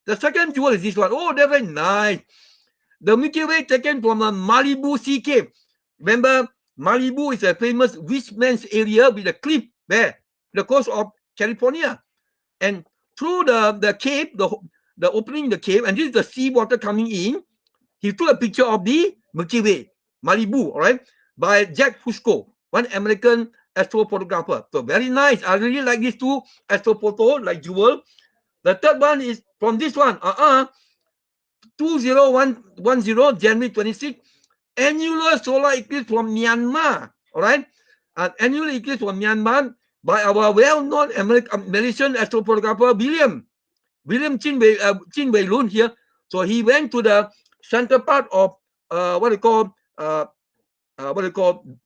The second jewel is this one. Oh, they're very nice. The Milky Way taken from a Malibu Sea Cave. Remember, Malibu is a famous rich man's area with a cliff there, the coast of California. And through the cave, the opening the cave, and this is the sea water coming in. He took a picture of the Milky Way, Malibu, all right, by Jack Fusco, one American astrophotographer. So very nice. I really like these two astrophoto, like Jewel. The third one is from this one, 20110, January 26, annular solar eclipse from Myanmar. All right, an annular eclipse from Myanmar by our well-known Malaysian astrophotographer William Chin Wei Lun here. So he went to the center part of what they call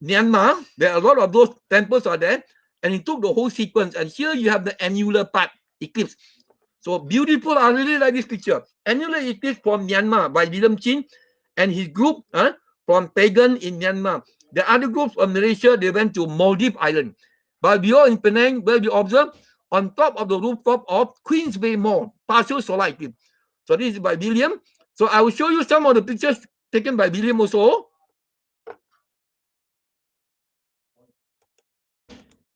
Myanmar. There are a lot of those temples are there, and he took the whole sequence. And here you have the annular part eclipse. So beautiful. I really like this picture. Annular eclipse from Myanmar by William Chin and his group from Pagan in Myanmar. The other groups of Malaysia, they went to Maldives Island. But we are in Penang, where we observe on top of the rooftop of Queensway Mall, partial solar eclipse. So this is by William. So I will show you some of the pictures taken by William also.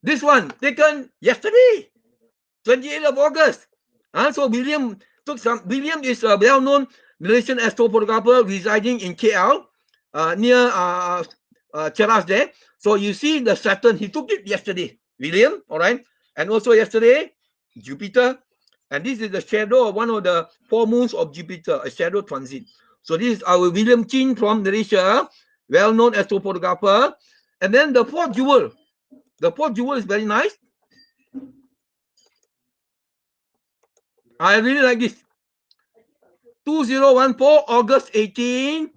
This one taken yesterday, 28th of August. So William took some. William is a well-known Malaysian astrophotographer residing in KL, near Cheras there. So you see the Saturn. He took it yesterday, William. All right, and also yesterday, Jupiter. And this is the shadow of one of the four moons of Jupiter, a shadow transit. So this is our William Chin from Malaysia, well-known astrophotographer. And then the fourth jewel. The fourth jewel is very nice. I really like this. 2014, August 18,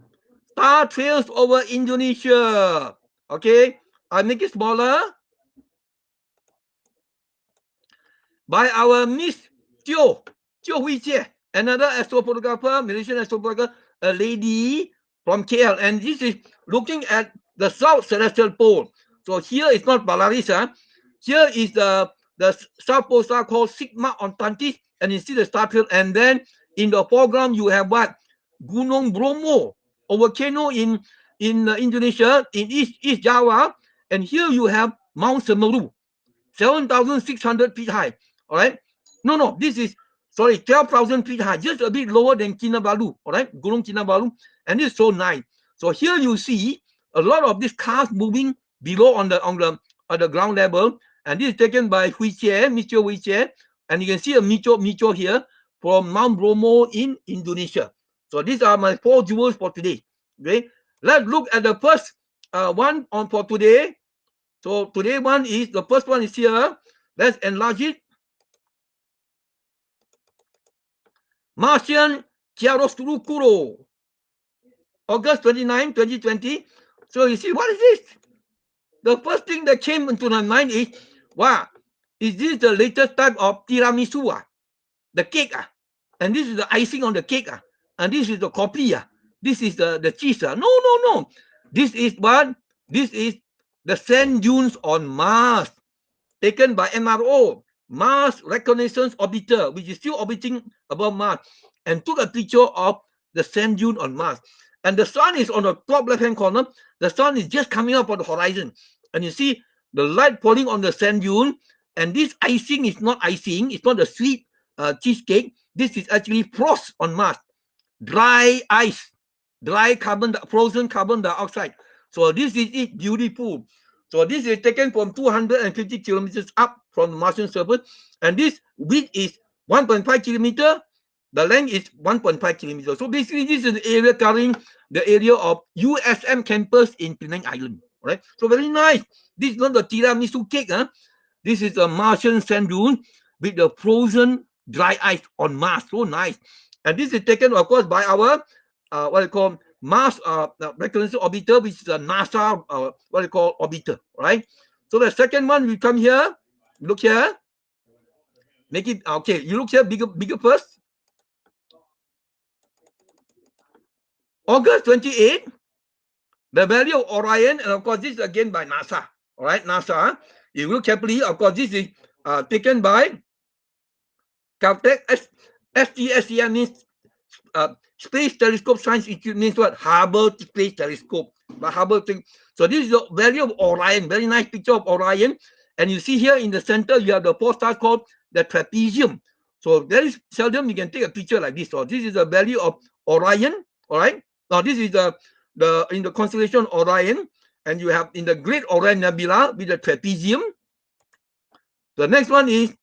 star trails over Indonesia. Okay, I make it smaller. By our Miss Teo Hui Jie, another astrophotographer, Malaysian astrophotographer, a lady from KL. And this is looking at the South Celestial Pole. So here is not Polaris. Here is the South Pole star called Sigma Octantis. And you see the star trail. And then in the foreground, you have what? Gunung Bromo, a volcano in Indonesia, in East Java. And here you have Mount Semeru, 7,600 feet high. All right. No, this is, 12,000 feet high, just a bit lower than Kinabalu. All right. Gunung Kinabalu. And it's so nice. So here you see a lot of these cars moving below on the ground level. And this is taken by Hui Jie, Mr. Hui Jie. And you can see a Micho here from Mount Bromo in Indonesia. So these are my four jewels for today. Okay. Let's look at the first one for today. So today one is, the first one is here. Let's enlarge it. Martian chiaroscuro, August 29, 2020. So you see, what is this? The first thing that came into my mind is, wow, is this the latest type of tiramisu? The cake? And this is the icing on the cake? And this is the coffee? This is the cheese? No. This is what? This is the sand dunes on Mars, taken by MRO, Mars Reconnaissance Orbiter, which is still orbiting above Mars, and took a picture of the sand dune on Mars. And the sun is on the top left-hand corner. The sun is just coming up on the horizon. And you see the light falling on the sand dune. And this icing is not icing. It's not a sweet cheesecake. This is actually frost on Mars. Dry ice. Dry frozen carbon dioxide. So this is it, beautiful. So this is taken from 250 kilometers up from the Martian surface. And this width is 1.5 kilometer. The length is 1.5 kilometers. So basically, this is the area covering the area of USM campus in Penang Island. Right? So very nice. This is not the tiramisu cake. This is a Martian sand dune with the frozen dry ice on Mars. So nice. And this is taken, of course, by our what they call Mars Reconnaissance Orbiter, which is a NASA what they call orbiter. Right? So the second one, we come here. Look here. Make it okay. You look here, bigger first. August 28, the Valley of Orion, and of course, this is again by NASA. All right, NASA. You look carefully. Of course, this is taken by Caltech STSCM means Space Telescope Science Institute means what? Hubble Space Telescope. But Hubble thing. So this is the value of Orion. Very nice picture of Orion. And you see here in the center, you have the four stars called the trapezium. So very seldom you can take a picture like this. So this is the value of Orion. All right. Now this is the in the constellation Orion, and you have in the Great Orion Nebula with the trapezium. The next one is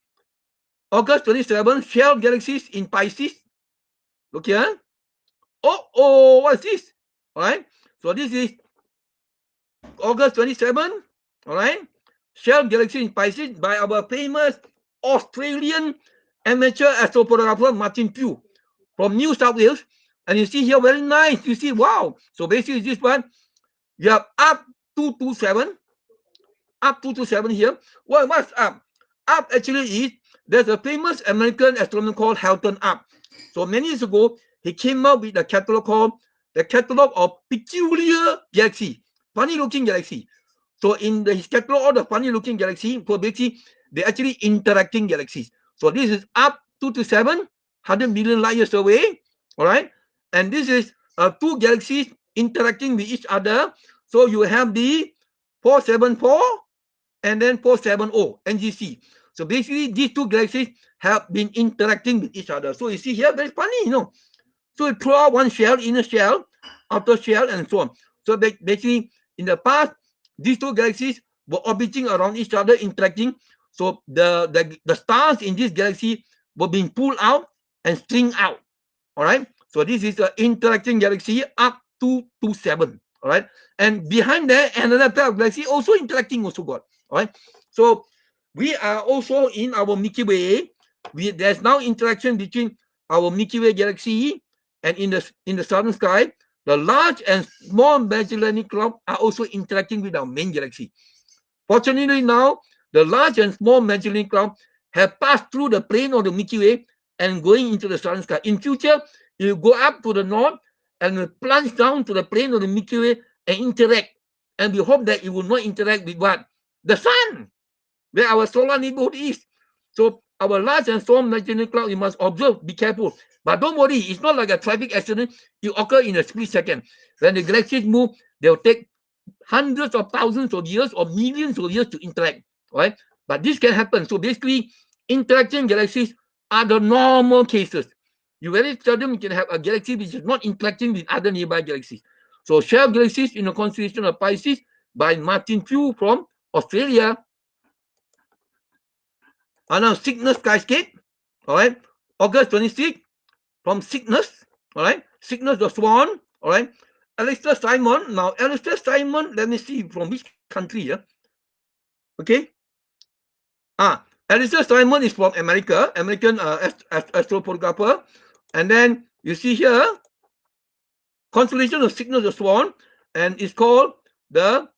August 27, shell galaxies in Pisces. Look here. Oh, what's this? All right. So this is August 27. All right. Shell galaxy in Pisces by our famous Australian amateur astrophotographer Martin Pugh from New South Wales. And you see here, very nice. You see, wow. So basically, this one, you have up 227. Up 227 here. What's up? Up actually is, there's a famous American astronomer called Halton Up. So many years ago, he came up with a catalog called the Catalog of Peculiar Galaxy, funny looking galaxy. So in his catalog, all the funny looking galaxy, so basically, they're actually interacting galaxies. So this is up 227, 100 million light years away. All right. And this is two galaxies interacting with each other. So you have the 474 and then 470 NGC. So basically, these two galaxies have been interacting with each other. So you see here, very funny, So you throw out one shell, inner shell, outer shell, and so on. So basically, in the past, these two galaxies were orbiting around each other, interacting. So the stars in this galaxy were being pulled out and stringed out. All right. So this is an interacting galaxy up to 27. All right. And behind that, another pair of galaxies also interacting also got. All right. So we are also in our Milky Way. There's now interaction between our Milky Way galaxy and in the southern sky. The large and small Magellanic Cloud are also interacting with our main galaxy. Fortunately, now the large and small Magellanic Cloud have passed through the plane of the Milky Way and going into the southern sky. In future, it will go up to the north and will plunge down to the plane of the Milky Way and interact. And we hope that it will not interact with what? The sun, where our solar neighborhood is. So our large and small Magellanic Cloud, you must observe, be careful. But don't worry, it's not like a traffic accident. It occurs in a split second. When the galaxies move, they'll take hundreds of thousands of years or millions of years to interact, right? But this can happen. So basically, interacting galaxies are the normal cases. You very seldom can have a galaxy which is not interacting with other nearby galaxies. So shell galaxies in the constellation of Pisces by Martin Pugh from Australia are now Cygnus Skyscape, all right? August 26th from Cygnus, all right? Cygnus the Swan, all right? Alistair Simon. Now, Alistair Simon, let me see from which country, yeah? Okay. Alistair Simon is from America, American astrophotographer. And then you see here, constellation of Cygnus the Swan, and it's called the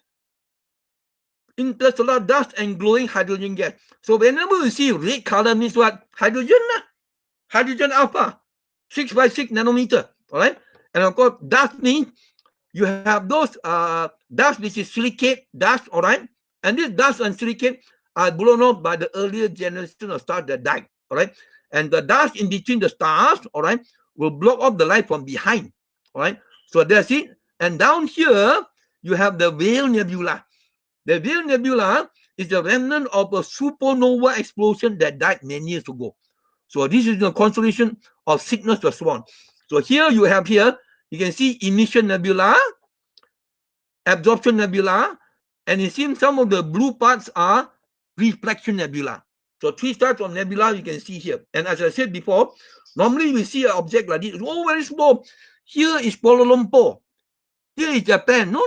interstellar dust and glowing hydrogen gas. So whenever you see red color means what? Hydrogen, hydrogen alpha, 6 by 6 nanometer, all right? And of course, dust means you have those dust which is silicate dust, all right? And this dust and silicate are blown off by the earlier generation of stars that died, all right? And the dust in between the stars, all right, will block off the light from behind, all right? So that's it. And down here, you have the Whale Nebula. The Whale Nebula is the remnant of a supernova explosion that died many years ago. So this is the constellation of Cygnus the Swan. So here you have here, you can see emission nebula, absorption nebula, and it seems some of the blue parts are reflection nebula. So three types of nebula you can see here. And as I said before, normally we see an object like this. Oh, very small. Here is Kuala Lumpur. Here is Japan. No.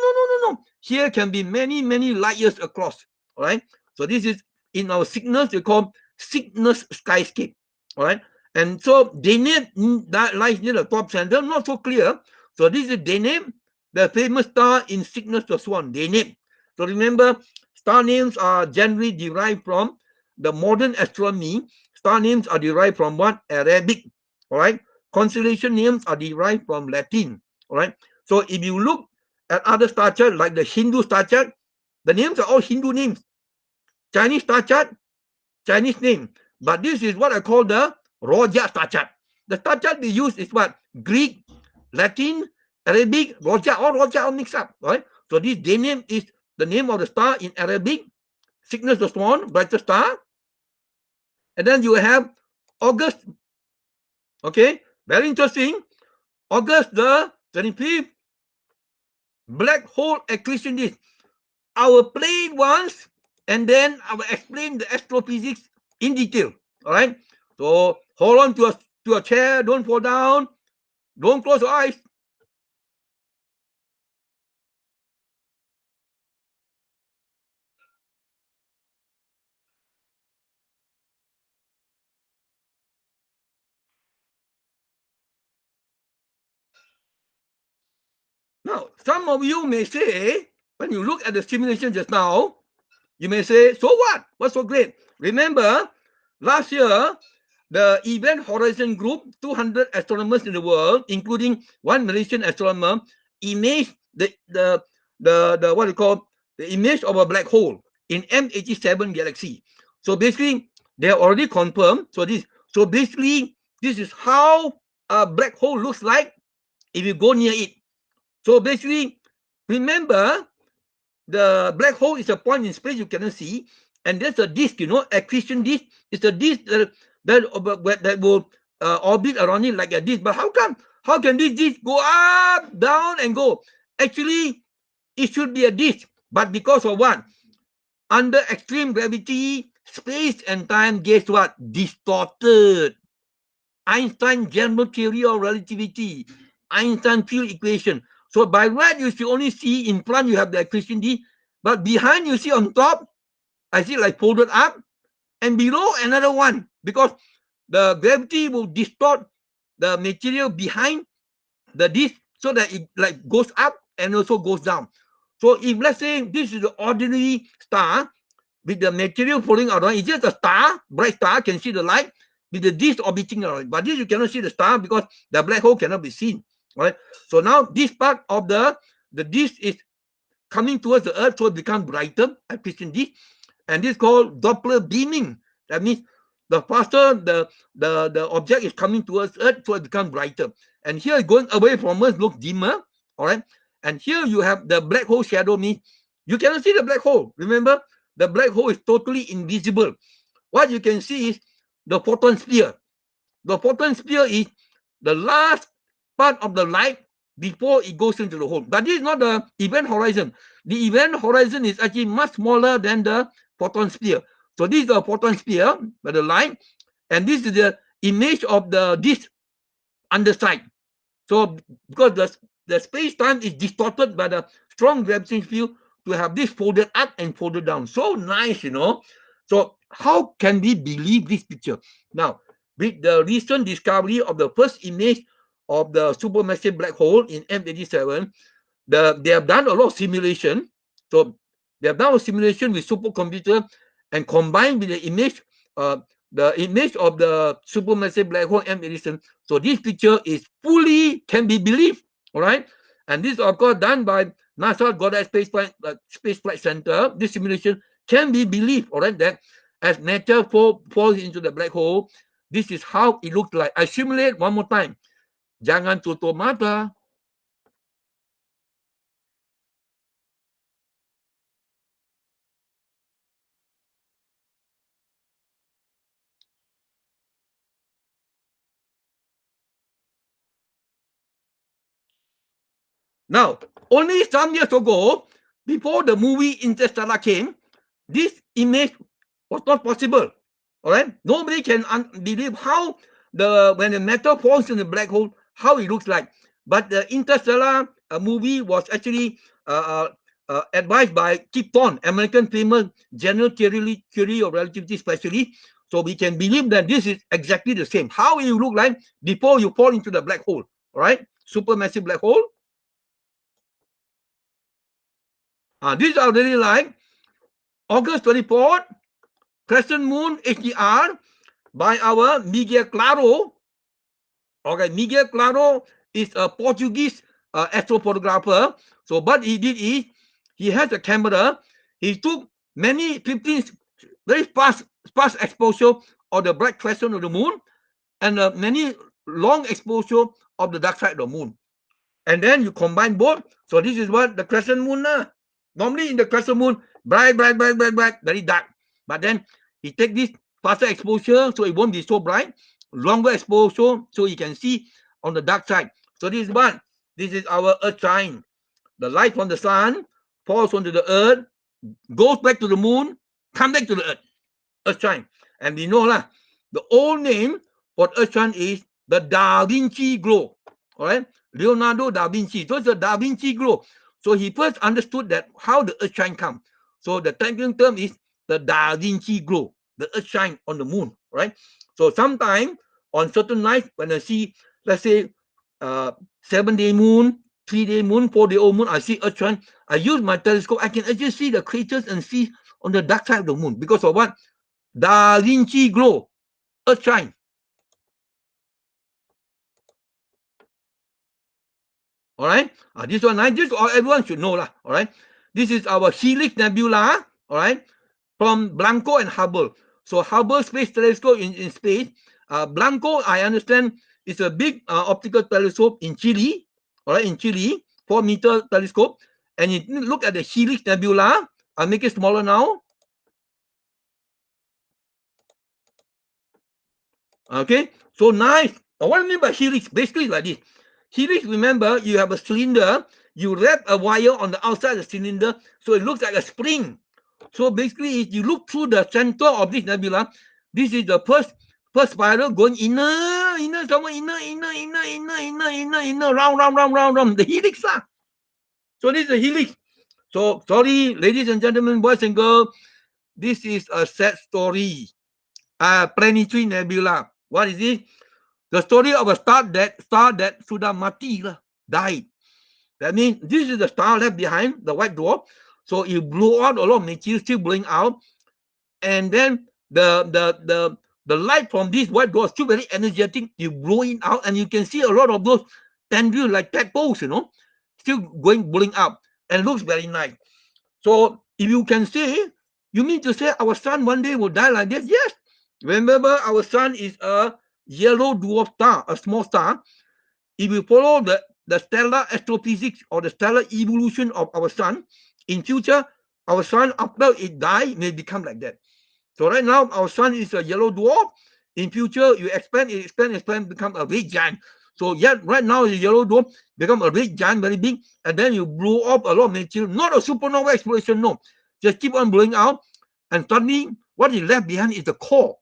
Here can be many, many light years across. All right. So this is in our Cygnus, we call Cygnus Skyscape. All right. And so Deneb that lies near the top center, not so clear. So this is Deneb, the famous star in Cygnus the Swan, Deneb. So remember, star names are generally derived from the modern astronomy. Star names are derived from what? Arabic. All right. Constellation names are derived from Latin. All right. So if you look at other star charts like the Hindu star chart, the names are all Hindu names. Chinese star chart, Chinese name. But this is what I call the Roja star chart. the star chart we use is what? Greek, Latin, Arabic, Roja, all mixed up, right? So this day name is the name of the star in Arabic, Cygnus the swan, brightest star. And then you have August, okay, very interesting. August the 25th, black hole accretion disk. I will play it once and then I will explain the astrophysics in detail. All right. So hold on to a chair, don't fall down, don't close your eyes. Now, some of you may say, when you look at the simulation just now, you may say, so what? What's so great? Remember, last year, the Event Horizon Group, 200 astronomers in the world, including one Malaysian astronomer, imaged the what you call the image of a black hole in M87 galaxy. So basically, they have already confirmed. So basically, this is how a black hole looks like if you go near it. So basically, remember, the black hole is a point in space you cannot see, and there's a disk, accretion disk. It's a disk that will orbit around it like a disk. But how can this disk go up, down, and go? Actually, it should be a disk, but because of what? Under extreme gravity, space and time, guess what? Distorted. Einstein general theory of relativity, Einstein field equation. So by right, you should only see in front you have the accretion disk, but behind you see on top, I see like folded up, and below another one, because the gravity will distort the material behind the disk so that it like goes up and also goes down. So if let's say this is the ordinary star with the material falling around, it's just a star, bright star, can see the light with the disk orbiting around. But this you cannot see the star because the black hole cannot be seen. Right? So now this part of the disk is coming towards the Earth, so it becomes brighter, accretion disk, and this is called Doppler beaming. That means the faster the object is coming towards Earth, so it becomes brighter. And here going away from us looks dimmer. All right. And here you have the black hole shadow, means you cannot see the black hole. Remember, the black hole is totally invisible. What you can see is the photon sphere. The photon sphere is the last part of the light before it goes into the hole. But this is not the event horizon. The event horizon is actually much smaller than the photon sphere. So this is the photon sphere by the light, and this is the image of this underside. So because the space-time is distorted by the strong gravitational field, to have this folded up and folded down. So nice, So how can we believe this picture? Now, with the recent discovery of the first image of the supermassive black hole in M87, they have done a lot of simulation. So they have done a simulation with supercomputer and combined with the image of the supermassive black hole M87. So this picture is fully can be believed. All right. And this, of course, done by NASA Goddard Space Flight Center. This simulation can be believed, all right, that as matter falls into the black hole, this is how it looks like. I simulate one more time. Jangan tutup mata. Now, only some years ago, before the movie Interstellar came, this image was not possible. All right, nobody can believe how when the matter falls in the black hole, how it looks like. But the Interstellar movie was actually advised by Kip Thorne, American famous general theory of relativity specialist. So we can believe that this is exactly the same. How you look like before you fall into the black hole. All right, supermassive black hole. These are really like August 24th, Crescent Moon HDR by our Miguel Claro. Okay, Miguel Claro is a Portuguese astrophotographer. So what he did is he has a camera. He took many 15 very fast exposure of the bright crescent of the moon and many long exposure of the dark side of the moon. And then you combine both. So this is what the crescent moon. Normally in the crescent moon, bright, very dark. But then he take this faster exposure, so it won't be so bright. Longer exposure, so you can see on the dark side. So this is what? This is our earth sign. The light from the sun falls onto the earth, goes back to the moon, come back to the earth sign. And we know lah, the old name for earth sign is the Da Vinci glow. All right, Leonardo da Vinci. So it's the Da Vinci glow. So he first understood that how the earth shine come. So the technical term is the Da Vinci glow, the earth shine on the moon, right? So sometime on certain nights when I see, let's say, 7-day moon, 3-day moon, 4-day old moon, I see earth shine. I use my telescope. I can actually see the craters and see on the dark side of the moon because of what? Da Vinci glow, earth shine. All right, this one, this everyone should know lah. All right, this is our Helix Nebula. All right, from Blanco and Hubble. So Hubble Space Telescope in space. Blanco, I understand, is a big optical telescope in Chile. All right, in Chile, 4-meter telescope. And you look at the Helix Nebula. I'll make it smaller now. Okay, so nice. What I mean by helix, basically like this. Helix, remember, you have a cylinder, you wrap a wire on the outside of the cylinder, so it looks like a spring. So basically, if you look through the center of this nebula, this is the first spiral going inner, somewhere inner, round, the helix lah. So this is the helix. So sorry, ladies and gentlemen, boys and girls, this is a sad story. Planetary Nebula. What is it? The story of a star that sudah mati lah, died. That means this is the star left behind, the white dwarf. So it blew out a lot of material, still blowing out, and then the light from this white dwarf still very energetic. You blow it out, and you can see a lot of those tendrils like tadpoles, still blowing out, and looks very nice. So if you can see, you mean to say our sun one day will die like this? Yes. Remember, our sun is a yellow dwarf star, a small star. If you follow the stellar astrophysics or the stellar evolution of our sun, in future, our sun, after it die, may become like that. So right now, our sun is a yellow dwarf. In future, you expand, become a red giant. So yet, right now, the yellow dwarf become a red giant, very big, and then you blow up a lot of material. Not a supernova explosion, no. Just keep on blowing out, and suddenly, what is left behind is the core,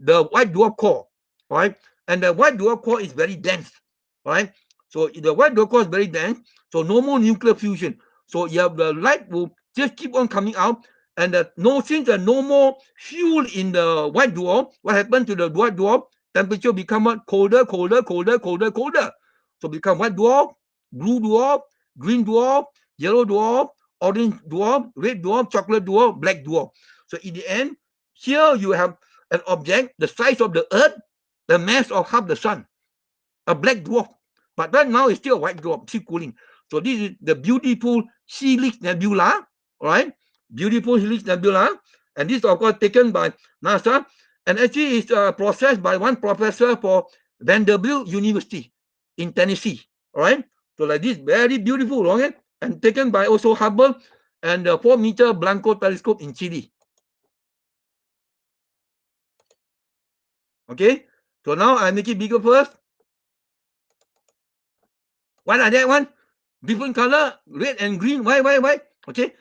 the white dwarf core, right? And the white dwarf core is very dense, right? So the white dwarf core is very dense, so no more nuclear fusion. So you have the light will just keep on coming out, and since there's no more fuel in the white dwarf, what happened to the white dwarf? Temperature become colder. So become white dwarf, blue dwarf, green dwarf, yellow dwarf, orange dwarf, red dwarf, chocolate dwarf, black dwarf. So in the end, here you have an object the size of the earth, the mass of half the sun, a black dwarf. But right now it's still a white dwarf, still cooling. So this is the beautiful Helix Nebula, right? Beautiful Helix Nebula. And this, of course, taken by NASA. And actually, it's processed by one professor for Vanderbilt University in Tennessee, all right? So like this, very beautiful, okay? And taken by also Hubble and the 4-meter Blanco telescope in Chile. Okay, so now I make it bigger first. What are that one? Different color, red and green. Why? Okay.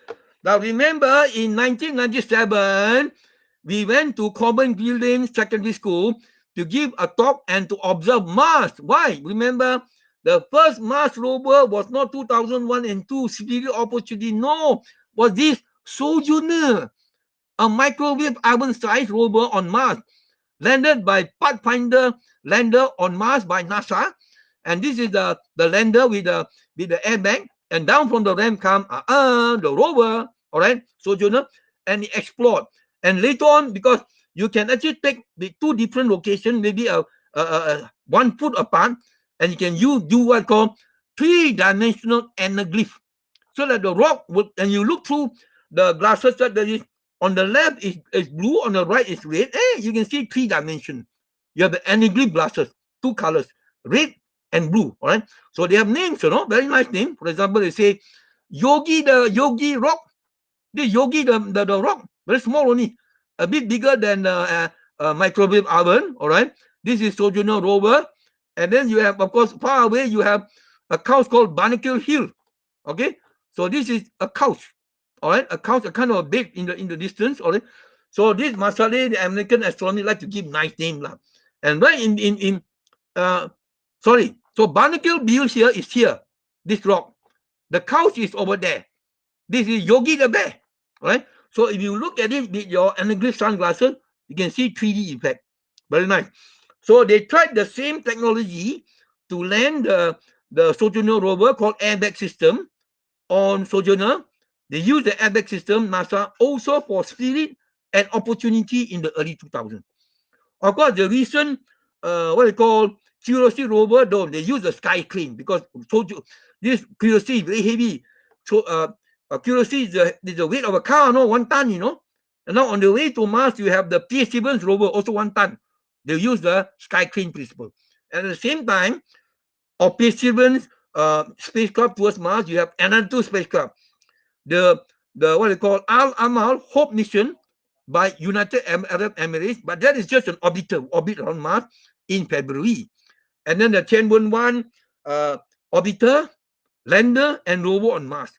Now remember, in 1997, we went to Common Building Secondary School to give a talk and to observe Mars. Why? Remember, the first Mars rover was not 2001 and 2 Superior Opportunity. No, was this Sojourner, a microwave oven-sized rover on Mars, landed by Pathfinder lander on Mars by NASA. And this is the lander with the airbag. And down from the ramp come the rover, all right, Sojourner, and it explored. And later on, because you can actually take the 2 different locations, maybe 1 foot apart, and you can do what called 3-dimensional anaglyph. So that the rock would, and you look through the glasses that there is, on the left is blue, on the right is red. You can see 3 dimensions. You have the anaglyph glasses. two colors, red and blue. All right. So they have names, very nice name. For example, they say Yogi the Yogi rock. The Yogi the rock, very small only, a bit bigger than microwave oven. All right. This is Sojourner rover, and then you have, of course, far away you have a couch called Barnacle Hill. Okay. So this is a couch. All right, a couch, a kind of a bed in the distance. All right. So this Masale, the American astronomy, like to give nice name lah. And right in sorry. So Barnacle Hill here is here. This rock. The couch is over there. This is Yogi the bear. Right? So if you look at it with your anaglyph sunglasses, you can see 3D effect. Very nice. So they tried the same technology to land the Sojourner rover called airbag system on Sojourner. They used the airbag system, NASA, also for Spirit and Opportunity in the early 2000s. Of course, the recent, what they call Curiosity rover, though, they use the Sky Crane because this Curiosity is very heavy. So Curiosity is the weight of a car, 1 ton, And now on the way to Mars, you have the Perseverance rover, also 1 ton. They use the Sky Crane principle. And at the same time, of Perseverance spacecraft towards Mars, you have another 2 spacecraft. The what they call Al Amal Hope mission by United Arab Emirates, but that is just an orbit around Mars in February. And then the Tianwen-1 orbiter, lander, and rover on Mars.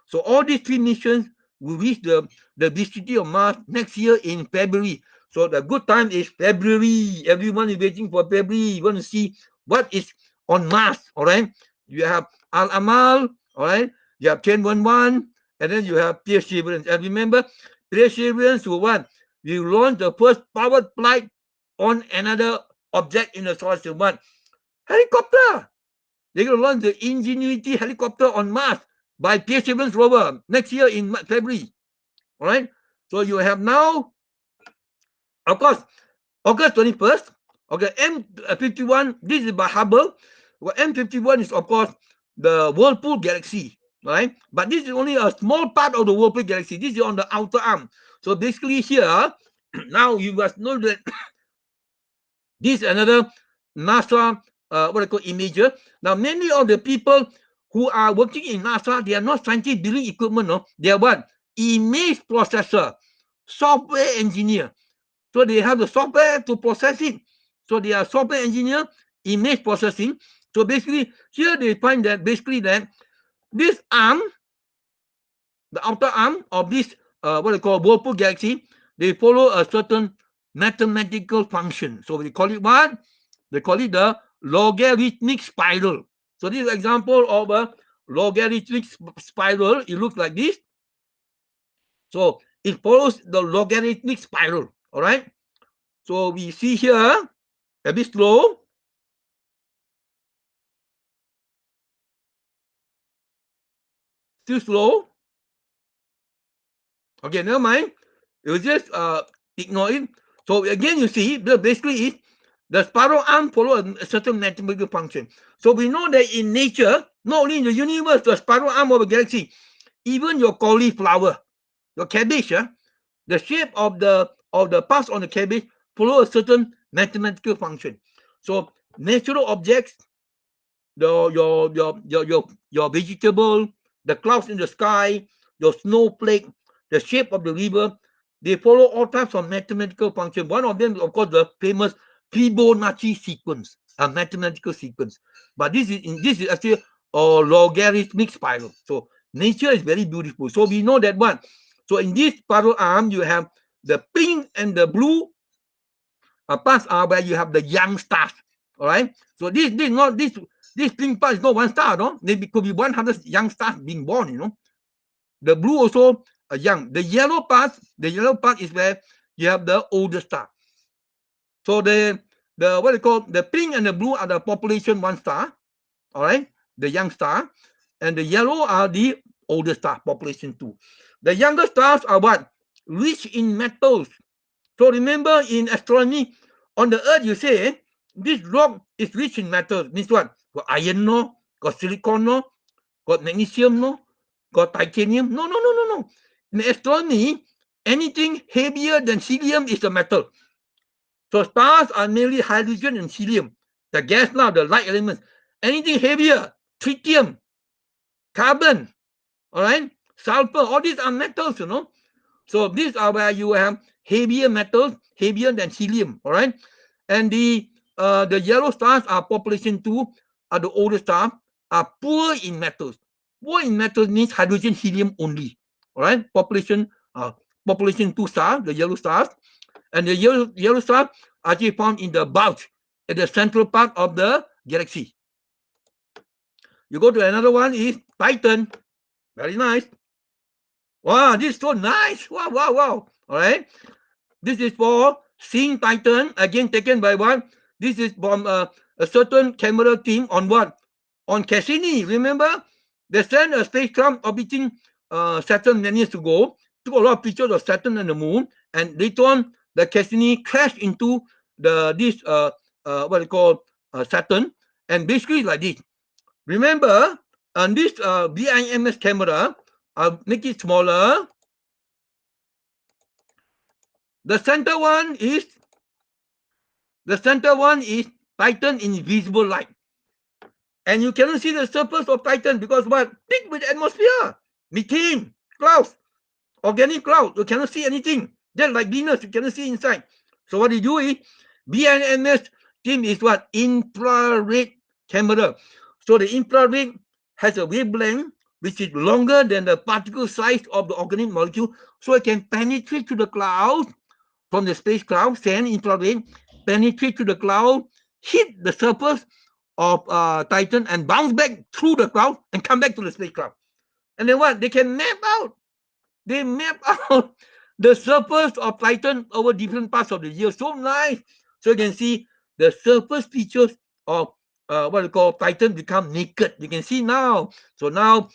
So all these 3 missions will reach the vicinity of Mars next year in February. So the good time is February. Everyone is waiting for February. You want to see what is on Mars. All right. You have Al Amal. All right. You have Tianwen-1. And then you have Perseverance. And remember, Perseverance will what? We launched the first powered flight on another object in the solar system. What? Helicopter. They're going to launch the Ingenuity helicopter on Mars by Perseverance rover next year in February. All right. So you have now, of course, August 21st. Okay, M51. This is by Hubble. Well, M51 is, of course, the Whirlpool galaxy. Right? But this is only a small part of the Whirlpool galaxy. This is on the outer arm. So basically here, now you must know that this is another NASA, what I call imager. Now, many of the people who are working in NASA, they are not scientists building equipment, no? They are what? Image processor, software engineer. So they have the software to process it. So they are software engineer, image processing. So basically, here they find that basically that this arm, the outer arm of this, what they call Whirlpool galaxy, they follow a certain mathematical function. So they call it what? They call it the logarithmic spiral. So this is an example of a logarithmic spiral. It looks like this. So it follows the logarithmic spiral. All right. So we see here a bit slow. Still slow. Okay, never mind. You just ignore it. So again, you see, basically the spiral arm follows a certain mathematical function. So we know that in nature, not only in the universe, the spiral arm of a galaxy, even your cauliflower, your cabbage, the shape of the parts on the cabbage follow a certain mathematical function. So natural objects, your vegetable, the clouds in the sky, your snowflake, the shape of the river, they follow all types of mathematical function. One of them, of course, the famous Fibonacci sequence, a mathematical sequence. But this is actually a logarithmic spiral. So nature is very beautiful. So we know that one. So in this spiral arm, you have the pink and the blue parts are where you have the young stars. All right. So this pink part is not one star, no? There could be 100 young stars being born, The blue also young. The yellow part is where you have the older star. So the what they call the pink and the blue are the population 1 star, all right, the young star, and the yellow are the older star, population 2. The younger stars are what? Rich in metals. So remember in astronomy, on the Earth you say this rock is rich in metals. Means what? Got iron, no? Got silicon, no? Got magnesium, no? Got titanium? No. In astronomy, anything heavier than helium is a metal. So stars are mainly hydrogen and helium. The gas now, the light elements. Anything heavier, tritium, carbon, all right, sulfur, all these are metals, you know. So these are where you have heavier metals, heavier than helium, all right. And the yellow stars are population 2, are the older stars, are poor in metals. Poor in metals means hydrogen, helium only, all right. Population 2 stars, the yellow stars, and the yellow stars are actually found in the bulge at the central part of the galaxy. You go to another one is Titan. Very nice. Wow, this is so nice. Wow, wow, wow. All right. This is for seeing Titan, again taken by what? This is from a certain camera team on what? On Cassini. Remember? They sent a spacecraft orbiting Saturn many years ago, took a lot of pictures of Saturn and the moon, and later on, the Cassini crashed into this what they call Saturn, and basically like this. Remember, on this BIMS camera, I'll make it smaller. The center one is Titan in visible light. And you cannot see the surface of Titan because what? Thick with atmosphere, methane, clouds, organic clouds. You cannot see anything. Just like Venus, you cannot see inside. So what you do is, BIMS team is what? Infrared camera. So the infrared has a wavelength which is longer than the particle size of the organic molecule, so it can penetrate to the cloud from the space cloud, send infrared, penetrate to the cloud, hit the surface of Titan, and bounce back through the cloud and come back to the space cloud. And then what? They can map out. They map out the surface of Titan over different parts of the year. So nice. So you can see the surface features of what we call Titan become naked. You can see now. So now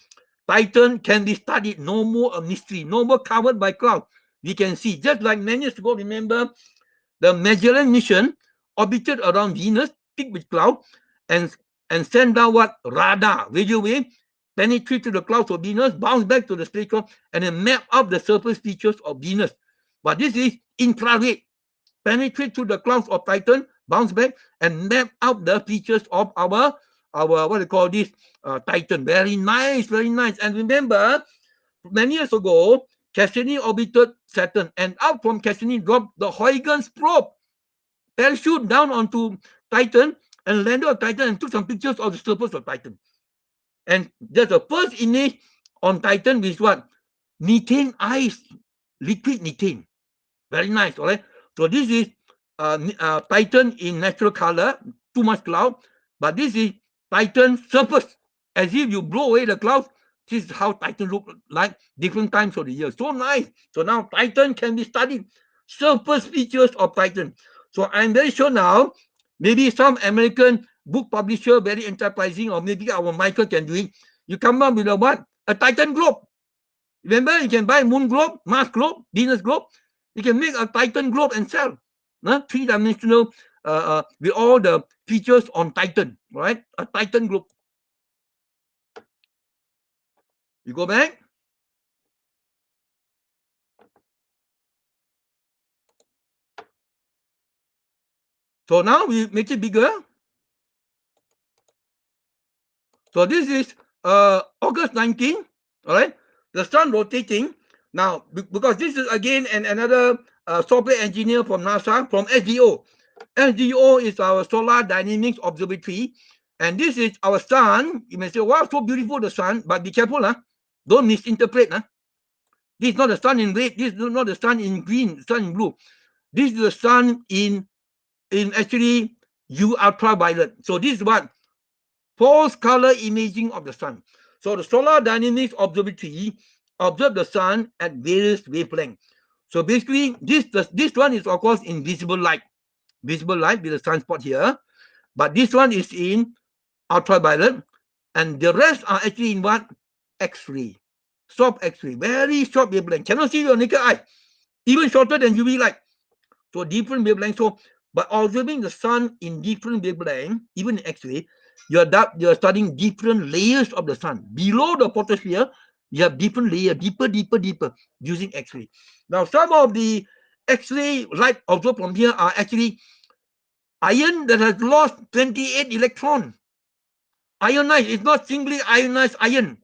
Titan can be studied. No more a mystery. No more covered by cloud. We can see, just like many years ago, remember the Magellan mission orbited around Venus, thick with cloud, and sent down what? Radar, radio wave, penetrate to the clouds of Venus, bounce back to the spacecraft, and then map out the surface features of Venus. But this is infrared. Penetrate to the clouds of Titan, bounce back, and map out the features of our what do you call this Titan. Very nice, very nice. And remember, many years ago, Cassini orbited Saturn, and out from Cassini dropped the Huygens probe, parachute down onto Titan, and landed on Titan and took some pictures of the surface of Titan. And there's the first image on Titan with what? Methane ice, liquid methane. Very nice, all right? So this is Titan in natural color, too much cloud, but this is Titan surface. As if you blow away the clouds, this is how Titan look like different times of the year. So nice. So now Titan can be studied. Surface features of Titan. So I'm very sure now, maybe some American book publisher, very enterprising, or maybe our Michael can do it. You come up with a what? A Titan globe. Remember, you can buy moon globe, Mars globe, Venus globe. You can make a Titan globe and sell. Three-dimensional with all the features on Titan, right? A Titan globe. You go back. So now we make it bigger. So this is August 19, all right? The sun rotating. Now, because this is again another software engineer from NASA, from SDO. SDO is our Solar Dynamics Observatory. And this is our sun. You may say, wow, so beautiful, the sun. But be careful, huh? Don't misinterpret. Huh? This is not the sun in red. This is not the sun in green, sun in blue. This is the sun in actually ultraviolet. So this is what? False color imaging of the sun. So the Solar Dynamics Observatory observe the sun at various wavelengths. So basically, this one is of course in visible light with the sunspot here. But this one is in ultraviolet, and the rest are actually in what? X-ray. Soft X-ray. Very short wavelength. Cannot see your naked eye. Even shorter than UV light. So different wavelength. So by observing the sun in different wavelength, even in X-ray, you're studying different layers of the sun. Below the photosphere, you have different layers, deeper, using X-ray. Now, some of the X-ray light observed from here are actually Iron that has lost 28 electrons. Ionized is not singly ionized iron.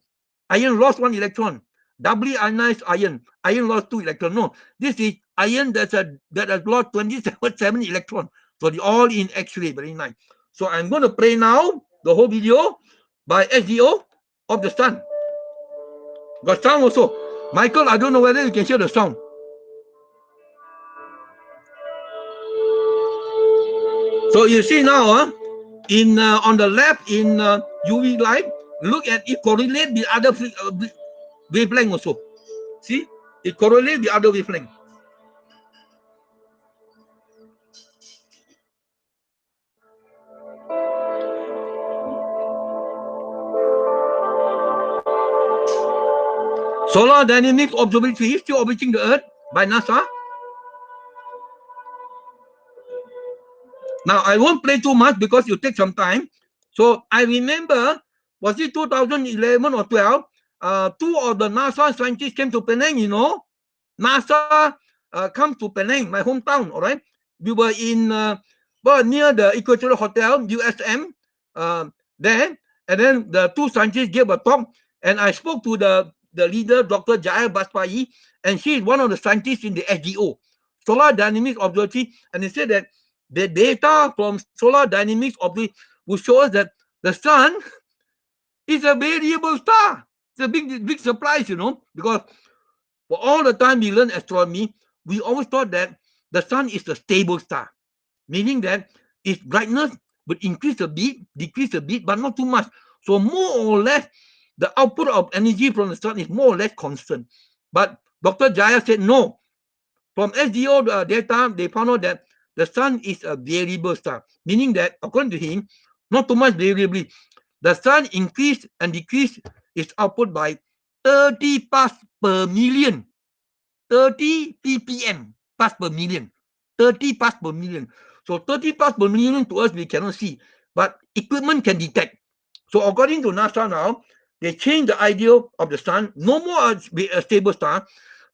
Iron lost 1 electron. Doubly ionized iron. Iron lost 2 electrons. No, this is iron that has lost 27 electrons. So the all in X-ray. Very nice. So I'm going to play now the whole video by SDO of the sun. Got sound also. Michael, I don't know whether you can hear the sound. So you see now, in on the left in UV light, look at it correlate the other wavelength also. See, it correlates the other wavelength. Solar Dynamics Observatory still orbiting the Earth by NASA. Now, I won't play too much because it will take some time. So, I remember, was it 2011 or 12? 2 of the NASA scientists came to Penang, you know. NASA come to Penang, my hometown, all right? We were in, near the Equatorial Hotel, USM, there. And then the 2 scientists gave a talk, and I spoke to the leader, Dr. Jaya Baspai, and she is one of the scientists in the SDO, Solar Dynamics Observatory, and he said that the data from Solar Dynamics Observatory will show us that the sun is a variable star. It's a big surprise, you know, because for all the time we learn astronomy, we always thought that the sun is a stable star, meaning that its brightness would increase a bit, decrease a bit, but not too much. So more or less, the output of energy from the sun is more or less constant. But Dr. Jaya said no. From SDO data, they found out that the sun is a variable star, meaning that according to him, not too much variability. The sun increase and decrease its output by 30 parts per million. 30 ppm, parts per million. 30 parts per million. So 30 parts per million to us we cannot see, but equipment can detect. So according to NASA now, they changed the idea of the sun. No more a stable star.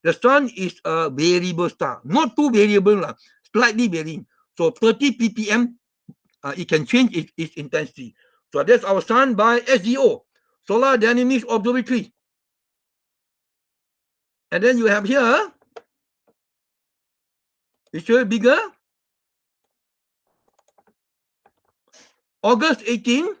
The sun is a variable star, not too variable, slightly varying. So 30 ppm, it can change its intensity. So that's our sun by SDO, Solar Dynamics Observatory. And then you have here, it's show it bigger. August 18,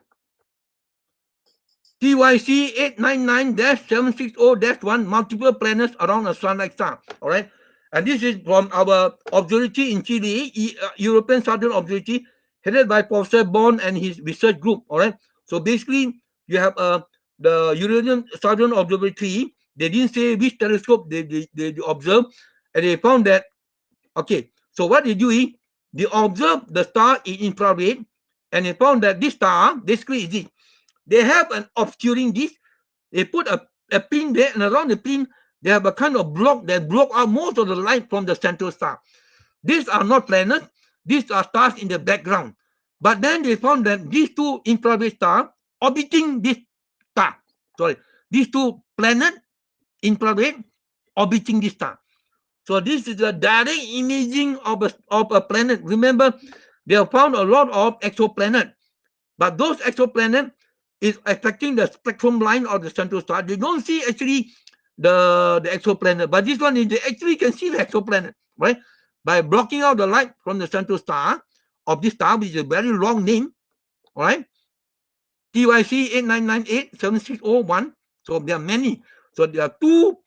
TYC 899-760-1, multiple planets around a sun-like star. All right. And this is from our observatory in Chile, European Southern Observatory, headed by Professor Bond and his research group. All right. So basically, you have the European Southern Observatory. They didn't say which telescope they observed, and they found that, okay, so what they do is they observe the star in infrared, and they found that this star, basically is this. They have an obscuring disk. They put a pin there, and around the pin, they have a kind of block that block out most of the light from the central star. These are not planets. These are stars in the background. But then they found that these 2 infrared stars orbiting this star. Sorry, these 2 planets, infrared, orbiting this star. So this is a direct imaging of a planet. Remember, they have found a lot of exoplanets. But those exoplanets is affecting the spectrum line of the central star. They don't see actually the exoplanet, but this one is they actually can see the exoplanet, right? By blocking out the light from the central star of this star, which is a very long name, all right? TYC 8998760-1. So there are many. So there are 2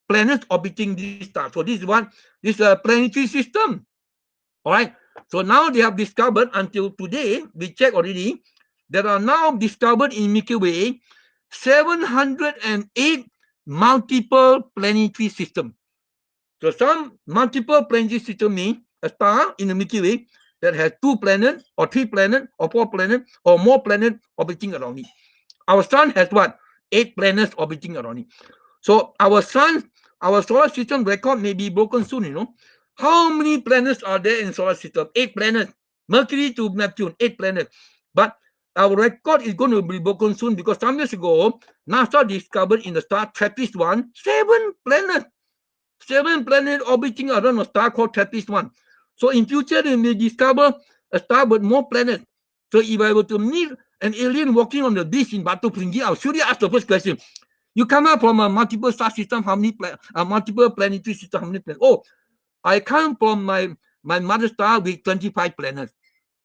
planets orbiting this star. So this is one, this planetary system, all right? So now they have discovered, until today, we check already, there are now discovered in Milky Way 708 multiple planetary systems. So some multiple planetary system means a star in the Milky Way that has 2 planets or 3 planets or 4 planets or more planets orbiting around it. Our sun has what? 8 planets orbiting around it. So our sun, our solar system record may be broken soon, you know. How many planets are there in solar system? 8 planets. Mercury to Neptune, 8 planets. But our record is going to be broken soon because some years ago, NASA discovered in the star TRAPPIST-1 7 planets. 7 planets orbiting around a star called TRAPPIST-1. So in future, they may discover a star with more planets. So if I were to meet an alien walking on the beach in Batu Pringgi, I'll surely ask the first question. You come out from a multiple star system, how many multiple planetary system, how many planets? Oh, I come from my mother star with 25 planets.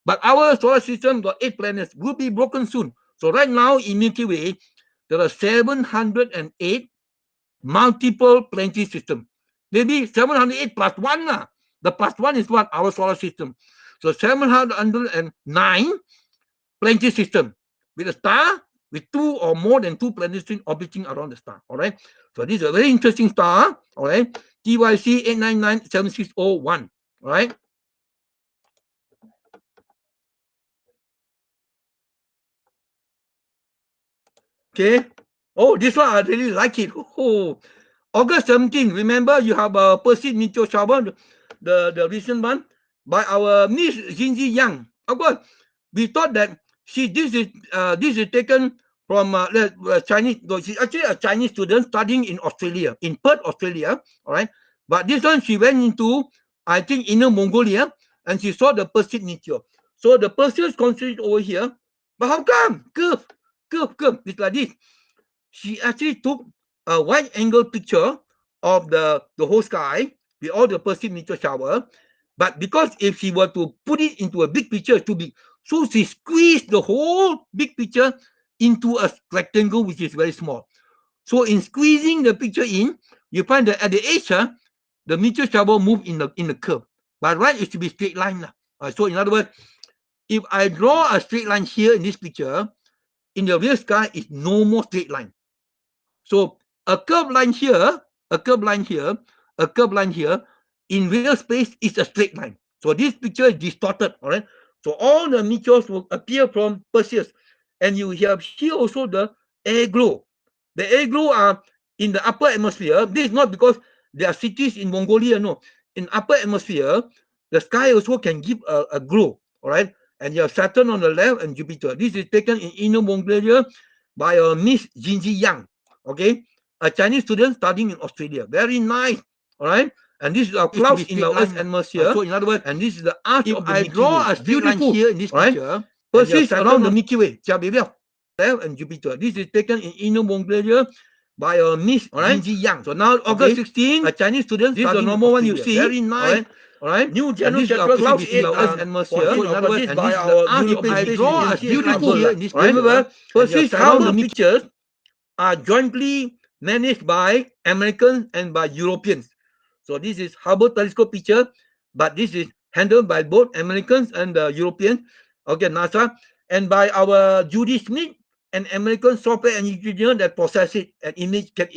But our solar system got 8 planets, will be broken soon. So right now in Milky Way, there are 708 multiple planetary system. Maybe 708 plus 1. The plus 1 is what? Our solar system. So 709 planetary system with a star with 2 or more than 2 planets orbiting around the star. All right. So this is a very interesting star. All right. TYC 8997601. All right. Okay. Oh, this one I really like it. Oh, August 17. Remember, you have a Perseid meteor shower, the recent one, by our Miss Jinji Yang. Of course, we thought that this is taken from Chinese. She's actually a Chinese student studying in Australia, in Perth, Australia. All right, but this one she went into, I think, Inner Mongolia, and she saw the Perseid meteor. So the Perseid is concentrated over here. But how come? Curve. It's like this. She actually took a wide angle picture of the whole sky with all the Perseid meteor shower. But because if she were to put it into a big picture, it's too big. So she squeezed the whole big picture into a rectangle which is very small. So in squeezing the picture in, you find that at the edge, the meteor shower move in the curve. But right, it should be straight line. So in other words, if I draw a straight line here in this picture, in the real sky, it's no more straight line. So a curved line here, a curved line here, a curved line here, in real space is a straight line. So this picture is distorted, all right? So all the meteors will appear from Perseus. And you have here also the air glow. The air glow are in the upper atmosphere. This is not because there are cities in Mongolia, no. In upper atmosphere, the sky also can give a glow, all right? And you have Saturn on the left and Jupiter. This is taken in Inner Mongolia by Miss Jinji Yang, okay? A Chinese student studying in Australia. Very nice, all right? And this is our clouds in the Earth's atmosphere. So in other words, and this is the arch of the Milky Way. I draw a straight line here in this picture, persists around the Milky Way, and Jupiter. This is taken in Inner Mongolia by Miss Jinji Yang. So now August 16, a Chinese student. This is the normal one you see. Very nice. All right. New general clouds in the Earth's atmosphere. So in other words, and this is the arch of I draw a beautiful here in this picture. Remember, persists around the pictures are jointly managed by Americans and by Europeans. So this is Hubble telescope picture, but this is handled by both Americans and Europeans, okay, NASA, and by our Judy Smith, an American software engineer that process it and image can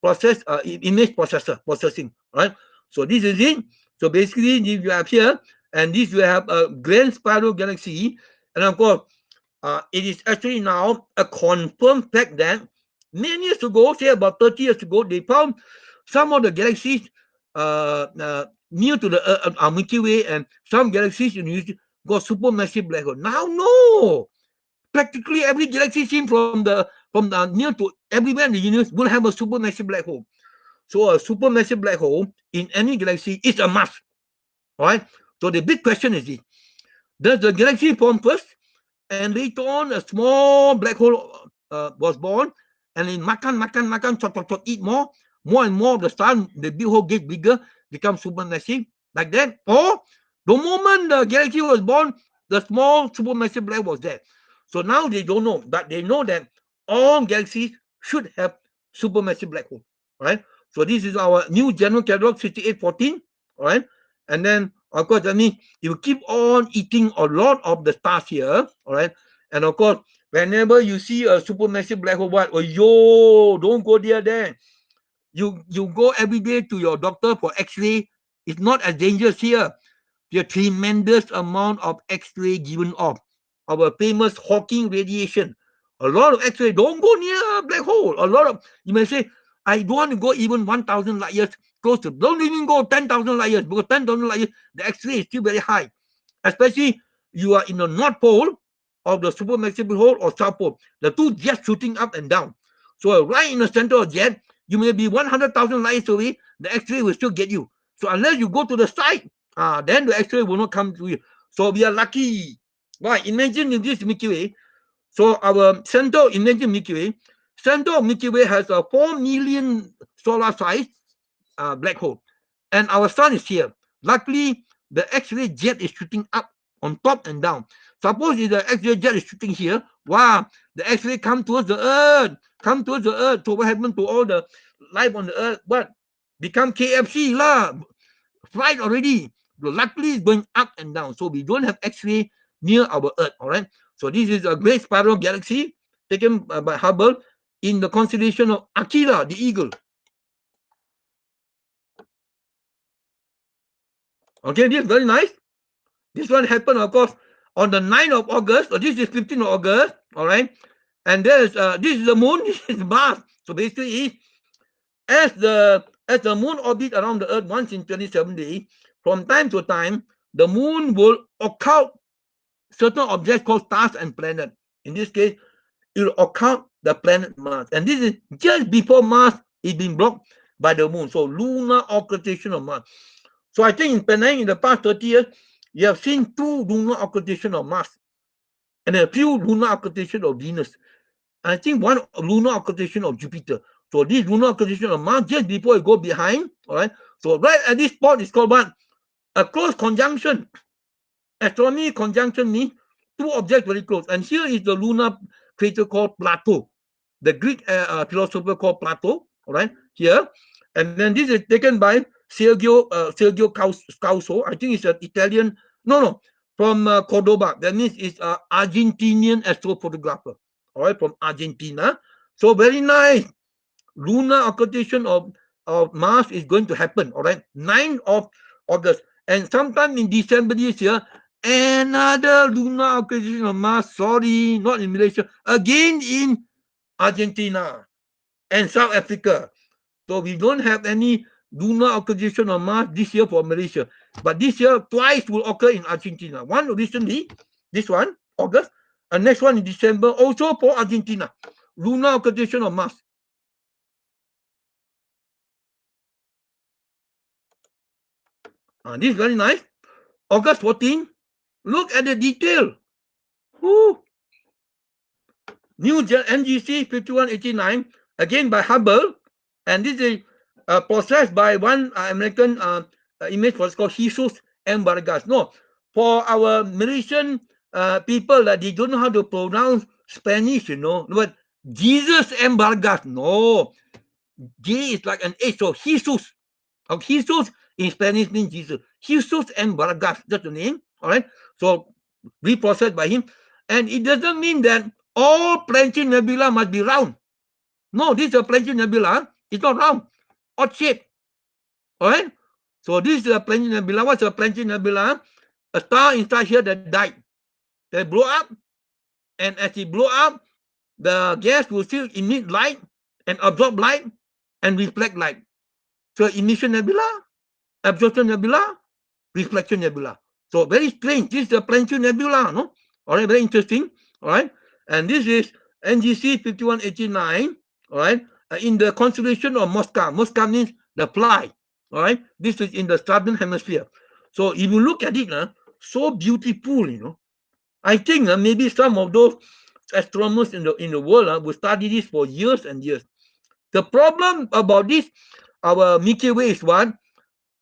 process image processing, right? So this is it. So basically, you have here, and this you have a grand spiral galaxy, and of course, it is actually now a confirmed fact that many years ago, say about 30 years ago, they found some of the galaxies near to the Milky Way, and some galaxies in the got supermassive black hole. Now, no, practically every galaxy seen from the near to everywhere in the universe will have a supermassive black hole. So a supermassive black hole in any galaxy is a must. All right. So the big question is this: does the galaxy form first, and later on a small black hole was born, and then makan, chop, eat more and more of the star, the big hole gets bigger, becomes supermassive, like that. Or the moment the galaxy was born, the small supermassive black was there. So now they don't know, but they know that all galaxies should have supermassive black hole. Right? So this is our new general catalog 6814. All right. And then of course, I mean, you keep on eating a lot of the stars here. All right. And of course, whenever you see a supermassive black hole, what? Oh, yo, don't go there. You go every day to your doctor for X-ray. It's not as dangerous here. There's a tremendous amount of X-ray given off. Our famous Hawking radiation. A lot of X-ray. Don't go near a black hole. A lot of, you may say, I don't want to go even 1,000 light years close to. Don't even go 10,000 light years, because 10,000 light years, the X-ray is still very high. Especially you are in the north pole of the supermassive black hole or south pole. The two jets shooting up and down. So right in the center of jet, you may be 100,000 light years away, the X-ray will still get you. So unless you go to the side, then the X-ray will not come to you. So we are lucky. Right? Imagine in this Milky Way. So our center, imagine Milky Way. Center of Milky Way has a 4 million solar size black hole. And our sun is here. Luckily, the X-ray jet is shooting up on top and down. Suppose if the X-ray jet is shooting here, wow, the X-ray come towards the Earth. So what happened to all the life on the Earth? What? Become KFC lah. Fried already. So luckily, it's going up and down. So we don't have X-ray near our Earth. All right. So this is a great spiral galaxy taken by Hubble in the constellation of Aquila, the eagle. Okay, this is very nice. This one happened, of course, on the 9th of August, or this is 15th of August, all right? And there's this is the moon, this is Mars. So basically, as the moon orbits around the Earth once in 27 days, from time to time, the moon will occult certain objects called stars and planets. In this case, it will occult the planet Mars. And this is just before Mars is being blocked by the moon. So lunar occultation of Mars. So I think in Penang, in the past 30 years, you have seen 2 lunar occultation of Mars and a few lunar occultation of Venus. I think 1 lunar occultation of Jupiter. So this lunar occultation of Mars, just before it go behind, all right? So right at this spot is called what? A close conjunction. Astronomy conjunction means 2 objects very close. And here is the lunar crater called Plato. The Greek philosopher called Plato, all right, here. And then this is taken by Sergio Scauso. I think it's an Italian, from Cordoba. That means it's an Argentinian astrophotographer, all right, from Argentina. So very nice. Lunar occultation of Mars is going to happen, all right, 9th of August. And sometime in December this year, another lunar occultation of Mars, sorry, not in Malaysia, again in Argentina and South Africa. So we don't have any lunar occultation of Mars this year for Malaysia. But this year, twice will occur in Argentina. One recently, this one, August, and next one in December, also for Argentina. Lunar occultation of Mars. This is very nice. August 14, look at the detail. Woo. New NGC 5189, again by Hubble, and this is processed by one American image was called Jesus M. Vargas. No, for our Malaysian people that they don't know how to pronounce Spanish, but Jesus M. Vargas, no, J is like an H, so Jesus. Jesus in Spanish means Jesus. Jesus M. Vargas, that's the name, all right? So reprocessed by him, and it doesn't mean that all Planetary nebula must be round. No, this is a Planetary nebula. It's not round, odd shape. All right. So this is a Planetary nebula. What's a Planetary nebula? A star inside here that died. They blow up, and as it blow up, the gas will still emit light and absorb light and reflect light. So emission nebula, absorption nebula, reflection nebula. So very strange. This is a Planetary nebula, no? All right, very interesting. All right, and this is NGC 5189. All right, in the constellation of Mosca. Mosca means the fly. All right, this is in the southern hemisphere. So if you look at it, so beautiful, I think maybe some of those astronomers in the world will study this for years and years. The problem about this, our Milky Way is what?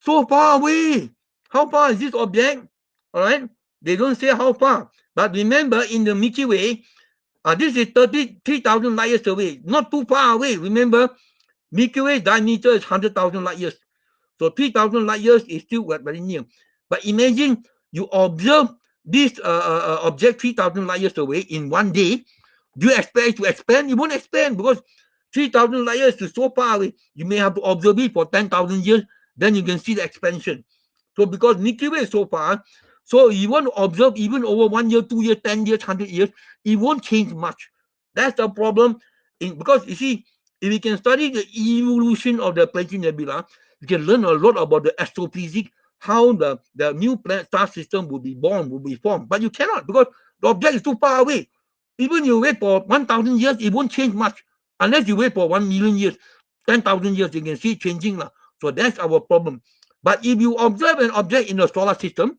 So far away. How far is this object? All right, they don't say how far. But remember, in the Milky Way, this is 33,000 light years away, not too far away. Remember, Milky Way diameter is 100,000 light years. So 3,000 light years is still very near. But imagine you observe this object 3,000 light years away in one day. Do you expect it to expand? It won't expand because 3,000 light years is so far away. You may have to observe it for 10,000 years. Then you can see the expansion. So because Milky Way is so far, so you want to observe even over 1 year, 2 years, 10 years, 100 years, it won't change much. That's the problem. Because you see, if we can study the evolution of the Planetary nebula, we can learn a lot about the astrophysics, how the new planet star system will be born, will be formed. But you cannot because the object is too far away. Even you wait for 1,000 years, it won't change much. Unless you wait for 1 million years, 10,000 years, you can see it changing. So that's our problem. But if you observe an object in the solar system,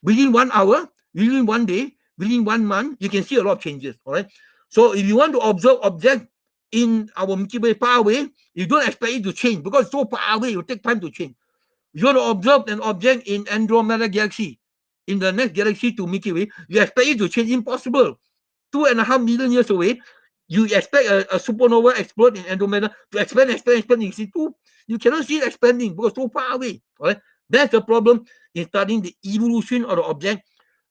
within 1 hour, within 1 day, within 1 month, you can see a lot of changes. All right. So if you want to observe object in our Milky Way far away, you don't expect it to change because it's so far away, it will take time to change. You want to observe an object in Andromeda Galaxy, in the next galaxy to Milky Way, you expect it to change. Impossible. 2.5 million years away, you expect a supernova explode in Andromeda to expand. You see, you cannot see it expanding because so far away. All right, that's the problem in studying the evolution of the object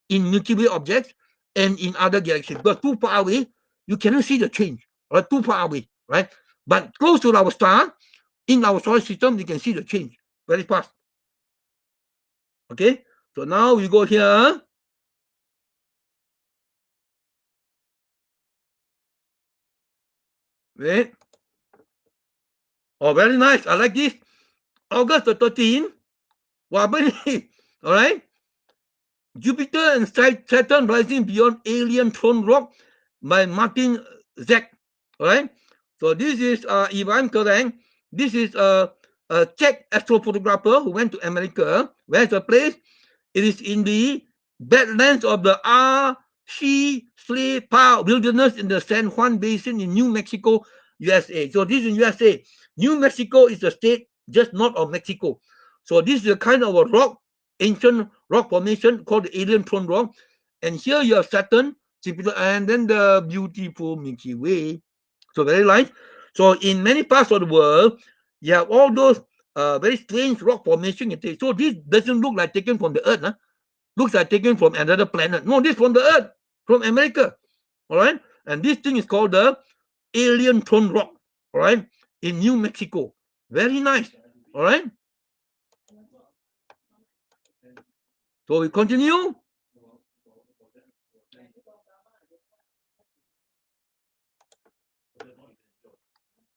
in Milky Way objects and in other galaxies. Because too far away, you cannot see the change. Right, too far away, right? But close to our star, in our solar system, you can see the change very fast. Okay, so now we go here. Wait. Oh, very nice. I like this. August the 13th. Wow, all right. Jupiter and Saturn rising beyond alien throne rock by Martin Zech. All right. So this is, if I'm correct, this is a Czech astrophotographer who went to America. Where's the place? It is in the Badlands of the Archislapa Wilderness in the San Juan Basin in New Mexico, USA. So this is in USA. New Mexico is a state just north of Mexico. So this is a kind of a rock, ancient rock formation called the Alien Throne Rock. And here you have Saturn, Jupiter, and then the beautiful Milky Way. So very nice. So in many parts of the world, you have all those very strange rock formation. So this doesn't look like taken from the Earth. Huh? Looks like taken from another planet. No, this from the Earth, from America. All right. And this thing is called the Alien Throne Rock. All right. In New Mexico. Very nice. All right. So we continue.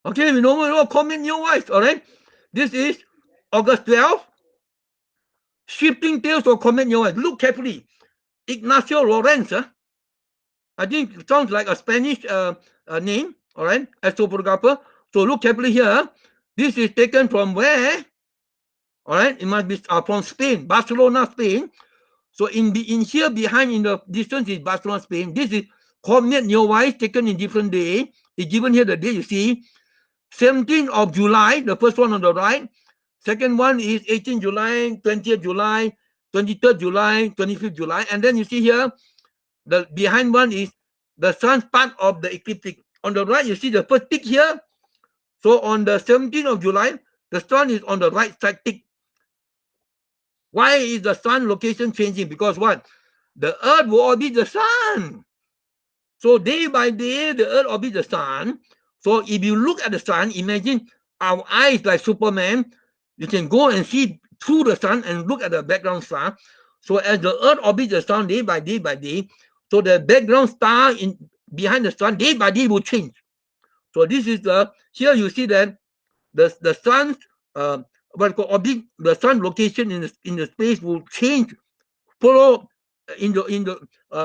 Okay, we know comet neowise. All right. This is August 12th. Shifting tails of comet neowise. Look carefully. Ignacio Lorenz. I think it sounds like a Spanish name. All right. Astrophotographer. So look carefully here. This is taken from where? All right. It must be from Spain, Barcelona, Spain. So in here behind in the distance is Barcelona, Spain. This is comet neowise taken in different day. It's given here the day you see. 17th of July, the first one on the right. Second one is 18th July, 20th July, 23rd July, 25th July. And then you see here, the behind one is the sun's part of the ecliptic. On the right, you see the first tick here. So on the 17th of July, the sun is on the right side tick. Why is the sun location changing? Because what? The earth will orbit the sun. So day by day, the earth orbits the sun. So if you look at the sun, imagine our eyes like Superman. You can go and see through the sun and look at the background star. So as the earth orbits the sun day by day by day, so the background star in behind the sun day by day will change. So this is here you see that the sun's orbit, the sun location in the space will change, follow in the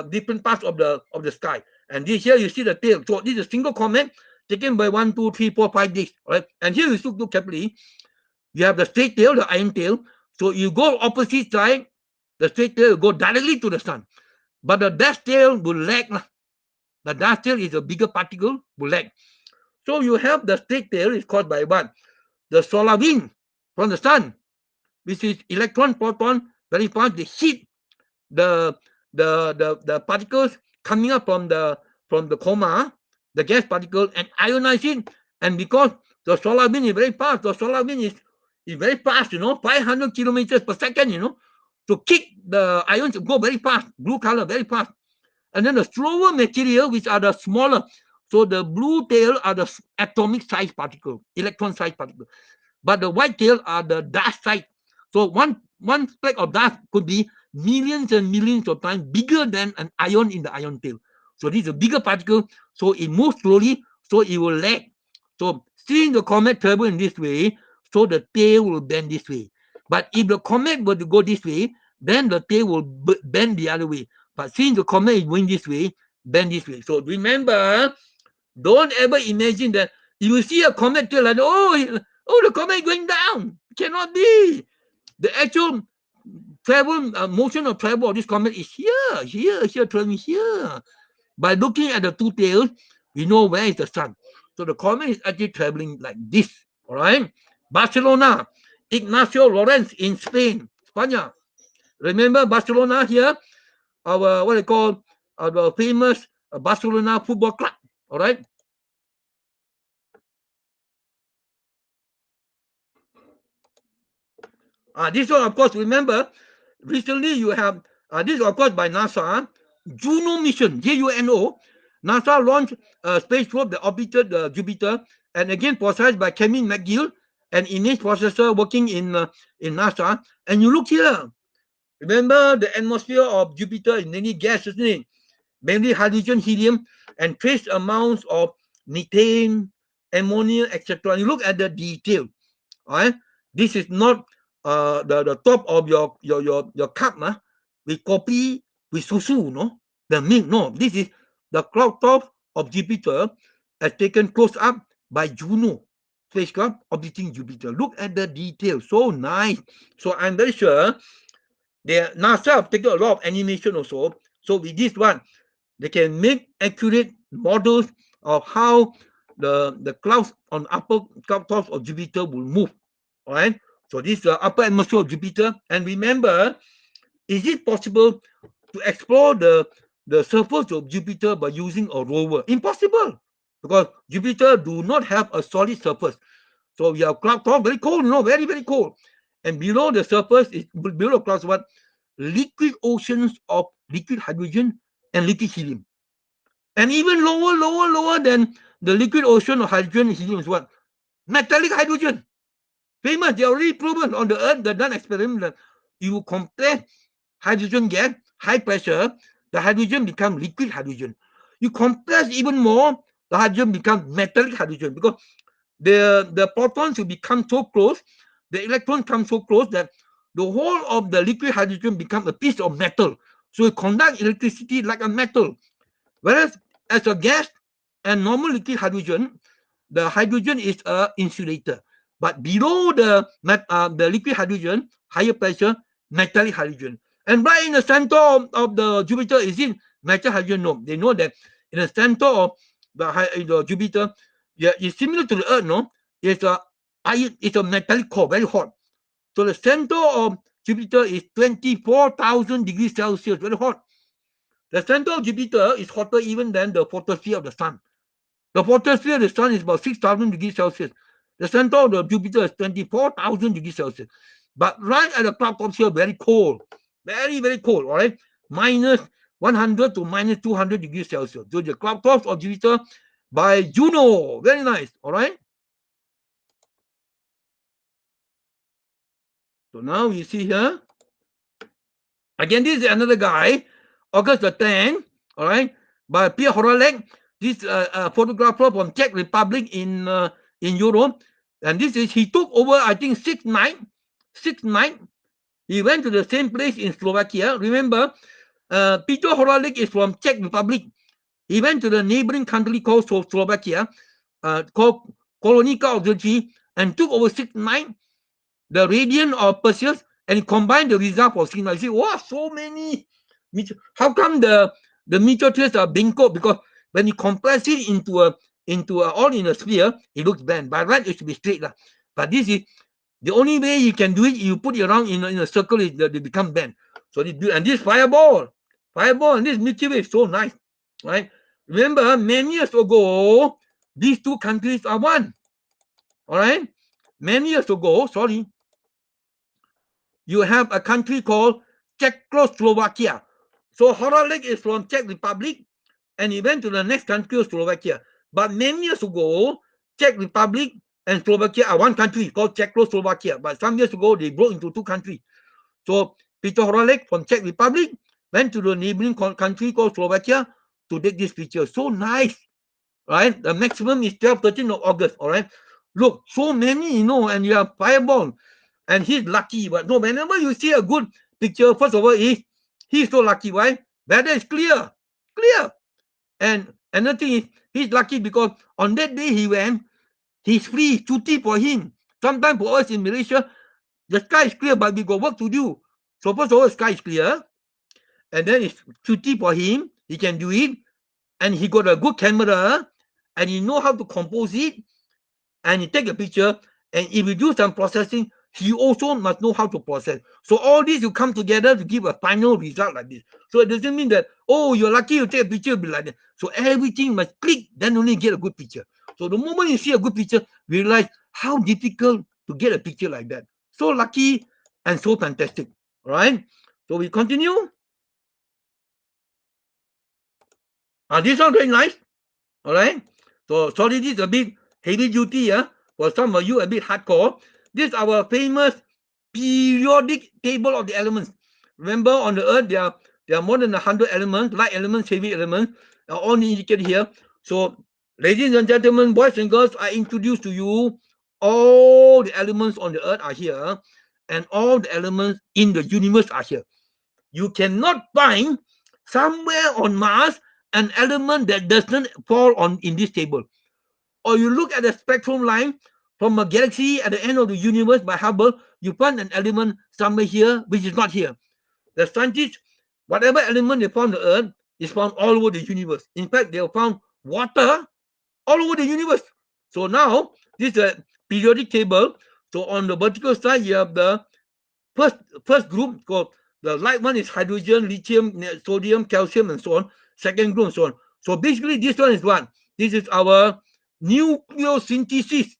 different parts of the sky. And this here you see the tail. So this is a single comet taken by 1, 2, 3, 4, 5 days. Right? And here you look carefully. You have the straight tail, the iron tail. So you go opposite side, the straight tail will go directly to the sun. But the dust tail will lag. The dust tail is a bigger particle, will lag. So you have the straight tail is caused by what? The solar wind from the sun, which is electron, proton, very fast. They hit the particles coming up from the coma, the gas particle, and ionize it. And because the solar wind is very fast, the solar wind is very fast, 500 kilometers per second, to kick the ions go very fast, blue color, very fast. And then the slower material, which are the smaller. So the blue tail are the atomic size particle, electron size particle. But the white tail are the dust size. So one speck of dust could be millions and millions of times bigger than an ion in the ion tail. So this is a bigger particle. So it moves slowly, so it will lag. So seeing the comet travel in this way, so the tail will bend this way. But if the comet were to go this way, then the tail will bend the other way. But since the comet is going this way, bend this way. So remember, don't ever imagine that you see a comet tail like, oh, the comet is going down. Cannot be. The actual travel motion of travel of this comet is here, traveling here. By looking at the two tails, we know where is the sun. So the comet is actually traveling like this. All right. Barcelona, Ignacio Lorentz in Spain, España. Remember Barcelona here, our what they call the famous Barcelona Football Club. All right. This one, of course, remember, recently you have, this of course by NASA, Juno mission, Juno. NASA launched a space probe that orbited Jupiter, and again processed by Kevin McGill, an image processor working in NASA. And you look here, remember the atmosphere of Jupiter is mainly gas, isn't it? Mainly hydrogen, helium, and trace amounts of methane, ammonia, etc. You look at the detail. All right, this is not the top of your cup. We copy with susu, no, the milk. No, this is the cloud top of Jupiter as taken close up by Juno spacecraft orbiting Jupiter. Look at the detail, so nice. So I'm very sure NASA have taken a lot of animation also. So with this one, they can make accurate models of how the clouds on upper cloud tops of Jupiter will move. All right. So this is the upper atmosphere of Jupiter. And remember, is it possible to explore the surface of Jupiter by using a rover? Impossible, because Jupiter do not have a solid surface. So we have cloud top, very cold, very, very cold. And below the surface is below the clouds what? Liquid oceans of liquid hydrogen and liquid helium. And even lower than the liquid ocean of hydrogen and helium is what? Metallic hydrogen. Famous, they already proven on the Earth, they've done experiment that you compress hydrogen gas, high pressure, the hydrogen become liquid hydrogen. You compress even more, the hydrogen become metallic hydrogen, because the protons will become so close, the electrons come so close that the whole of the liquid hydrogen become a piece of metal. So it conducts electricity like a metal. Whereas as a gas and normal liquid hydrogen, the hydrogen is a insulator. But below the liquid hydrogen, higher pressure, metallic hydrogen. And right in the center of the Jupiter, is it metallic hydrogen? No. They know that in the center of the Jupiter, yeah, it's similar to the Earth, no? It's a metallic core, very hot. So the center of Jupiter is 24,000 degrees Celsius, very hot. The center of Jupiter is hotter even than the photosphere of the sun. The photosphere of the sun is about 6,000 degrees Celsius. The center of the Jupiter is 24,000 degrees Celsius. But right at the cloud tops here, very cold. Very, very cold, all right? Minus 100 to minus 200 degrees Celsius. So the cloud tops of Jupiter by Juno. Very nice, all right? So now you see here. Again, this is another guy, August the 10th, all right, by Pierre Horolek. This photographer from Czech Republic in Europe. And this is, he took over, I think, 6 nights. 6 nights. He went to the same place in Slovakia. Remember, Peter Horolek is from Czech Republic. He went to the neighboring country called Slovakia, called Kolonika Observatory, and took over 6 nights the radiant of Perseus, and combine the result for signal. You see, wow, so many. How come the meteor trails are bingo? Because when you compress it into all in a sphere, it looks bent. By right, it should be straight. But this is the only way you can do it. You put it around in a circle, they become bent. So they do, and this fireball, and this Milky Way is so nice, right? Remember, many years ago, these two countries are one. All right, many years ago, sorry, you have a country called Czechoslovakia. So Horolek is from Czech Republic, and he went to the next country, Slovakia. But many years ago, Czech Republic and Slovakia are one country called Czechoslovakia. But some years ago, they broke into two countries. So Peter Horolek from Czech Republic went to the neighboring country called Slovakia to take this picture. So nice, right? The maximum is 13th of August, all right? Look, so many, and you have fireball. And he's lucky. But no, whenever you see a good picture, first of all, he's so lucky. Why? Weather is clear. And another thing is, he's lucky because on that day he went, he's free, cuti for him. Sometimes for us in Malaysia, the sky is clear, but we got work to do. So first of all, sky is clear, and then it's tricky for him. He can do it, and he got a good camera, and he know how to compose it, and he take a picture. And if you do some processing, he also must know how to process. So all these will come together to give a final result like this. So it doesn't mean that, oh, you're lucky you take a picture, it'll be like that. So everything must click, then only get a good picture. So the moment you see a good picture, realize how difficult to get a picture like that. So lucky and so fantastic. All right. So we continue. This one very nice. All right. So sorry, this is a bit heavy duty. For some of you, a bit hardcore. This is our famous periodic table of the elements. Remember, on the Earth, there are more than 100 elements, light elements, heavy elements, are all indicated here. So, ladies and gentlemen, boys and girls, I introduce to you all the elements on the Earth are here, and all the elements in the universe are here. You cannot find somewhere on Mars an element that doesn't fall on in this table. Or you look at the spectrum line from a galaxy at the end of the universe by Hubble, you find an element somewhere here which is not here. The scientists, whatever element they found on the Earth is found all over the universe. In fact, they have found water all over the universe. So now this is a periodic table. So on the vertical side, you have the first first group called the light one is hydrogen, lithium, sodium, calcium, and so on. Second group, and so on. So basically, this one is what? This is our nucleosynthesis.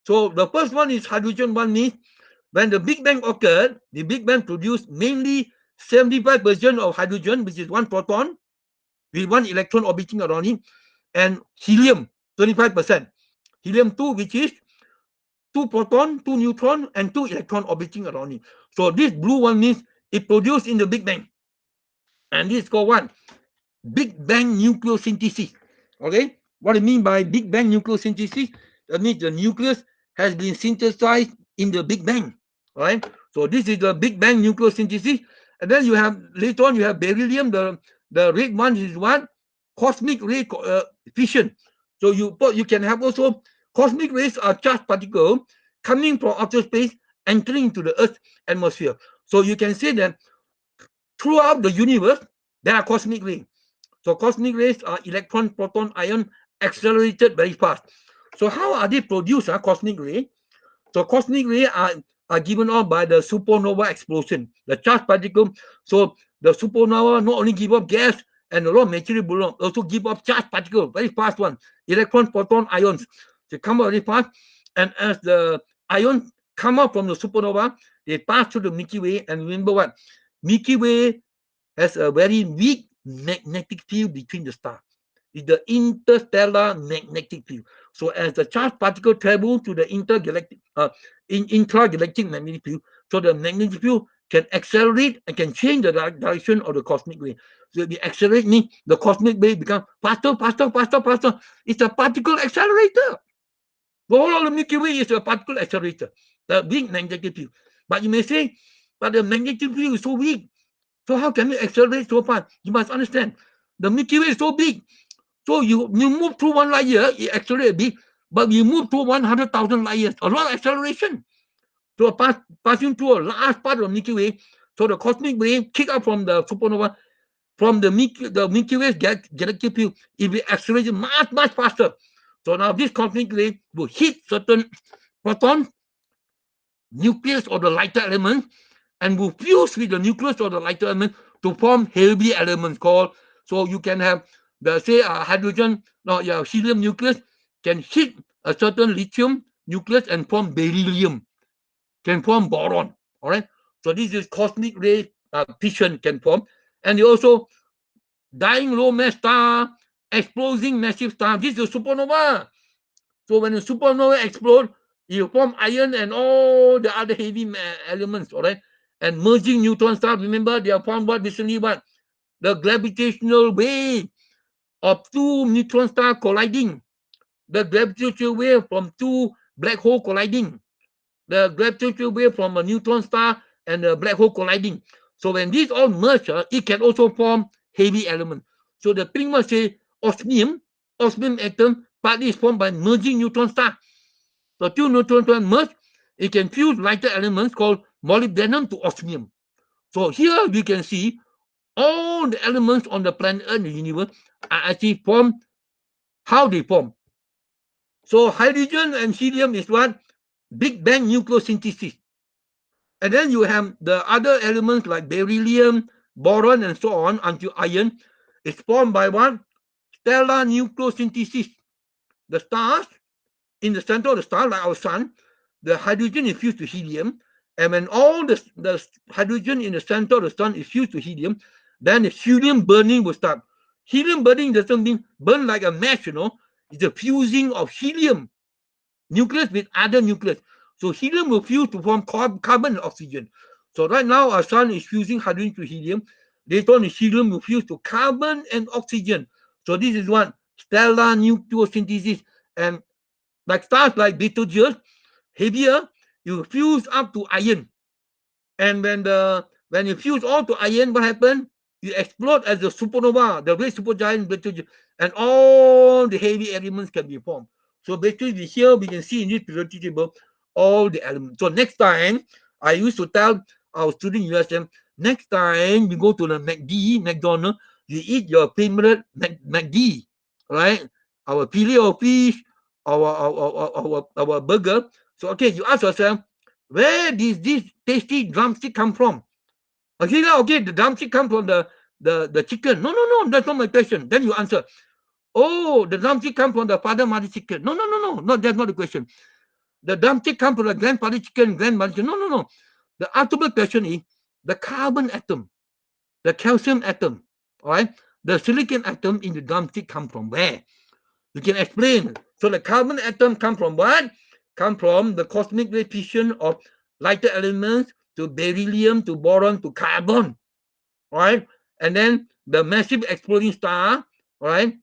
So the first one is hydrogen one means when the Big Bang occurred, the Big Bang produced mainly 75% of hydrogen, which is one proton, with one electron orbiting around it, and helium, 25%. Helium 2, which is two proton, two neutron, and two electron orbiting around it. So this blue one means it produced in the Big Bang. And this is called what? Big Bang nucleosynthesis. Okay? What I mean by Big Bang nucleosynthesis? That means the nucleus has been synthesized in the Big Bang. Right? So this is the Big Bang nucleosynthesis. And then you have later on you have beryllium. The red one is what? Cosmic ray fission. So you can have also cosmic rays are charged particles coming from outer space entering into the Earth's atmosphere. So you can say that throughout the universe there are cosmic rays. So cosmic rays are electron, proton, ion accelerated very fast. So how are they produced? Cosmic ray. So cosmic rays are given off by the supernova explosion, the charged particle. So the supernova not only give off gas and a lot of material below, also give off charged particle, very fast one, electron, proton, ions. They come out very fast, and as the ions come out from the supernova, they pass through the Milky Way. And remember what? Milky Way has a very weak magnetic field between the stars. It's the interstellar magnetic field. So as the charged particle travel to the intragalactic magnetic field, so the magnetic field can accelerate and can change the direction of the cosmic ray. So if you accelerate means the cosmic ray becomes faster, faster, faster, faster. It's a particle accelerator. The whole of the Milky Way is a particle accelerator, the big magnetic field. But you may say, but the magnetic field is so weak. So how can you accelerate so fast? You must understand, the Milky Way is so big. So you move through one light year, it accelerates a bit, but you move through 100,000 light years, a lot of acceleration. So passing through a large part of the Milky Way, so the cosmic ray kick up from the supernova, from the Milky Way's galactic field, it will accelerate much, much faster. So now this cosmic ray will hit certain proton, nucleus of the lighter element, and will fuse with the nucleus of the lighter element to form heavy elements called. So you can have the say hydrogen, no, yeah, helium nucleus can hit a certain lithium nucleus and form beryllium, can form boron. All right. So this is cosmic ray fission can form, and you also dying low mass star, exploding massive star. This is a supernova. So when a supernova explodes, you form iron and all the other heavy elements. All right. And merging neutron stars, remember they have found what recently? What? The gravitational wave of two neutron stars colliding. The gravitational wave from two black holes colliding. The gravitational wave from a neutron star and a black hole colliding. So when these all merge, it can also form heavy element. So the pink one say osmium atom partly is formed by merging neutron star. So two neutron stars merge, it can fuse lighter elements called molybdenum to osmium. So here we can see all the elements on the planet Earth and the universe are actually formed. How they form? So hydrogen and helium is what? Big Bang nucleosynthesis. And then you have the other elements like beryllium, boron, and so on until iron. It's formed by what? Stellar nucleosynthesis. The stars in the center of the star, like our sun, the hydrogen is fused to helium. And when all the hydrogen in the center of the sun is fused to helium, then the helium burning will start. Helium burning doesn't mean burn like a match, It's a fusing of helium nucleus with other nucleus. So helium will fuse to form carbon and oxygen. So right now our sun is fusing hydrogen to helium. Later on, the helium will fuse to carbon and oxygen. So this is what stellar nucleosynthesis. And like stars like Betelgeuse, heavier, you fuse up to iron. And when you fuse all to iron, what happens? You explode as a supernova, the great supergiant Betelgeuse, and all the heavy elements can be formed. So basically, here we can see in this periodic table all the elements. So next time, I used to tell our student USM, next time you go to the McDonald's, you eat your favorite McD, right? Our filet of fish, our burger. So okay, you ask yourself, where does this tasty drumstick come from? Okay, the drumstick come from the chicken. No, that's not my question. Then you answer, oh, the drumstick come from the father, mother chicken. No, that's not the question. The drumstick come from the grandfather chicken, grandmother chicken. No. The ultimate question is the carbon atom, the calcium atom, all right? The silicon atom in the drumstick come from where? You can explain. So the carbon atom come from what? Come from the cosmic ray fission of lighter elements to beryllium, to boron, to carbon, right? And then the massive exploding star, right,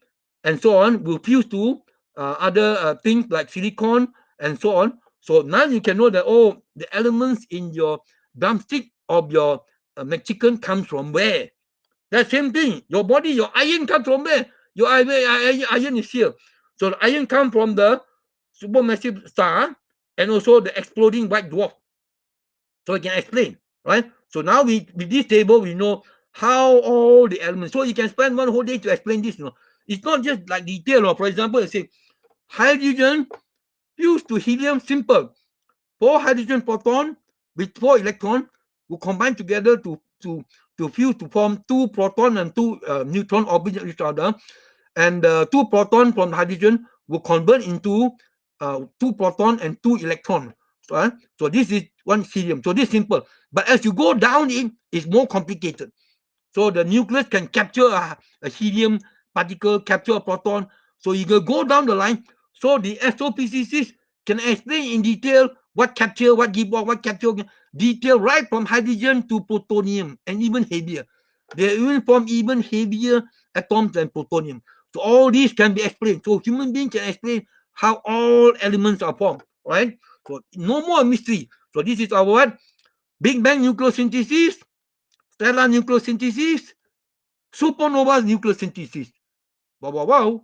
and so on, will fuse to other things like silicon and so on. So now you can know that, oh, the elements in your drumstick of your McChicken comes from where? That same thing. Your body, your iron comes from where? Your iron is here. So the iron comes from the supermassive star and also the exploding white dwarf. So I can explain, right? So now with this table, we know how all the elements. So you can spend one whole day to explain this. It's not just like detail. For example, I say hydrogen fused to helium, simple. 4 hydrogen proton with 4 electron will combine together to fuse to form 2 proton and 2 neutron orbiting each other, and 2 proton from hydrogen will convert into 2 proton and 2 electron. So this is one helium. So this is simple. But as you go down it's more complicated. So the nucleus can capture a helium particle, capture a proton. So you can go down the line. So the astrophysicists can explain in detail what capture, what give off, what capture, detail right from hydrogen to plutonium and even heavier. They even form even heavier atoms than plutonium. So all these can be explained. So human beings can explain how all elements are formed, right? So no more mystery. So this is our what? Big Bang nucleosynthesis, stellar nucleosynthesis, supernova nucleosynthesis. Wow.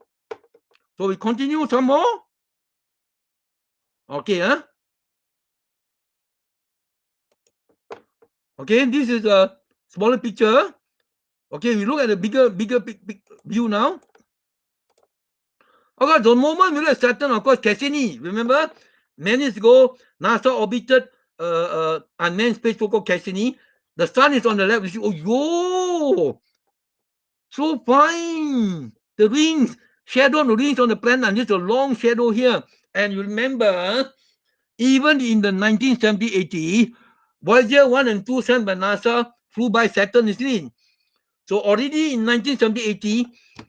So we continue some more. Okay, huh? Okay, this is a smaller picture. Okay, we look at the bigger big view now. Okay, the moment we look at Saturn, of course, Cassini. Remember, many years ago, NASA orbited unmanned space called Cassini. The sun is on the left. We see, oh, yo, so fine. The rings, shadow on the rings on the planet, and there's a long shadow here. And you remember, even in the 1970-80, Voyager 1 and 2 sent by NASA flew by Saturn, isn't it? So already in 1970-80,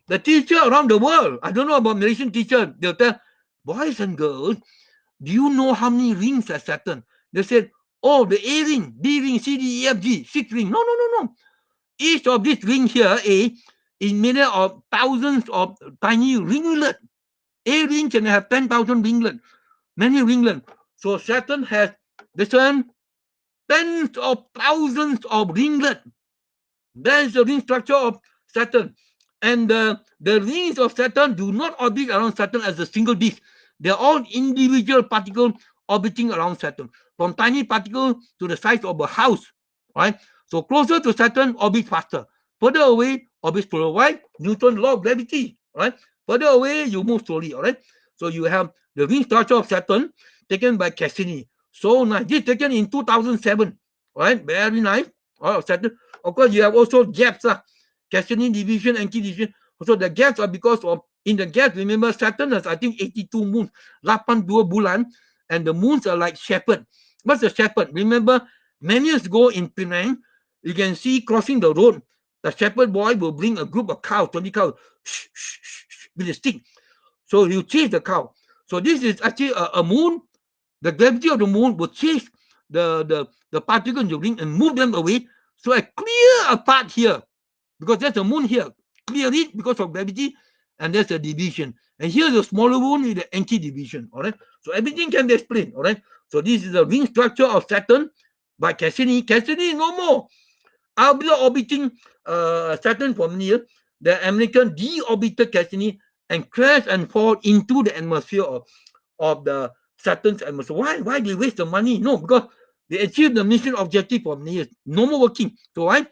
the teacher around the world, I don't know about Malaysian teacher, they'll tell, boys and girls, do you know how many rings are Saturn? They said, oh, the A ring, B ring, C, D, E, F, G, 6 rings. No. Each of these rings here, A, is made of thousands of tiny ringlets. A ring can have 10,000 ringlets, many ringlets. So Saturn has tens of thousands of ringlets. That is the ring structure of Saturn. And the rings of Saturn do not orbit around Saturn as a single disk. They are all individual particles orbiting around Saturn, from tiny particles to the size of a house, right? So closer to Saturn, orbit faster. Further away, orbit slower. Why? Newton's law of gravity. Right? Further away, you move slowly. All right. So you have the ring structure of Saturn taken by Cassini. So nice. This taken in 2007. Right? Very nice. Of Saturn. Of course, you have also gaps. Cassini division, Encke division. So the gaps are because of in the gaps. Remember, Saturn has I think 82 moons, 82 bulan, and the moons are like shepherd. What's a shepherd? Remember, many years ago in Penang, you can see crossing the road, the shepherd boy will bring a group of cows, 20 cows, with a stick. So you chase the cow. So this is actually a moon. The gravity of the moon will chase the particle in the ring and move them away. So I clear a part here because there's a moon here. Clear it because of gravity, and there's a division. And here's a smaller moon with the Encke division. All right. So everything can be explained. All right. So this is the ring structure of Saturn by Cassini. Cassini no more. After orbiting Saturn for many years, the American deorbited Cassini and crashed and fall into the atmosphere of the Saturn's atmosphere. Why? Why they waste the money? No, because they achieved the mission objective for many years. No more working. So why?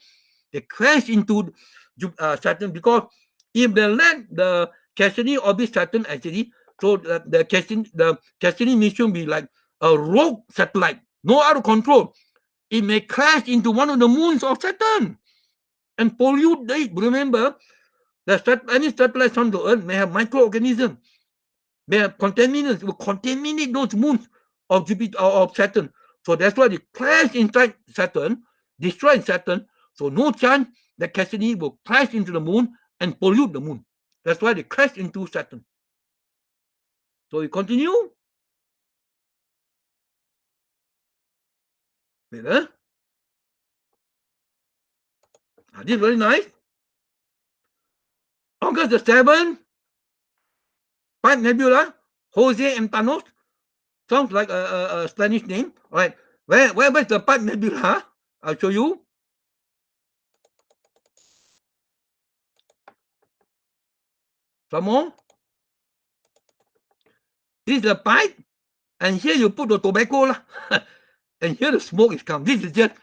They crash into Saturn because if they let the Cassini orbit Saturn actually, so the Cassini mission will be like a rogue satellite, no out of control. It may crash into one of the moons of Saturn and pollute it. Remember, any satellite on the Earth may have microorganisms, may have contaminants, will contaminate those moons of Jupiter or of Saturn. So that's why they crash inside Saturn, destroy Saturn. So no chance that Cassini will crash into the moon and pollute the moon. That's why they crash into Saturn. So we continue. Wait, this is very nice. August the 7th, Pipe Nebula, Jose and Thanos. Sounds like a Spanish name. All right. Where's the Pipe Nebula? I'll show you. Some more. This is the pipe, and here you put the tobacco, and here the smoke is coming. This is just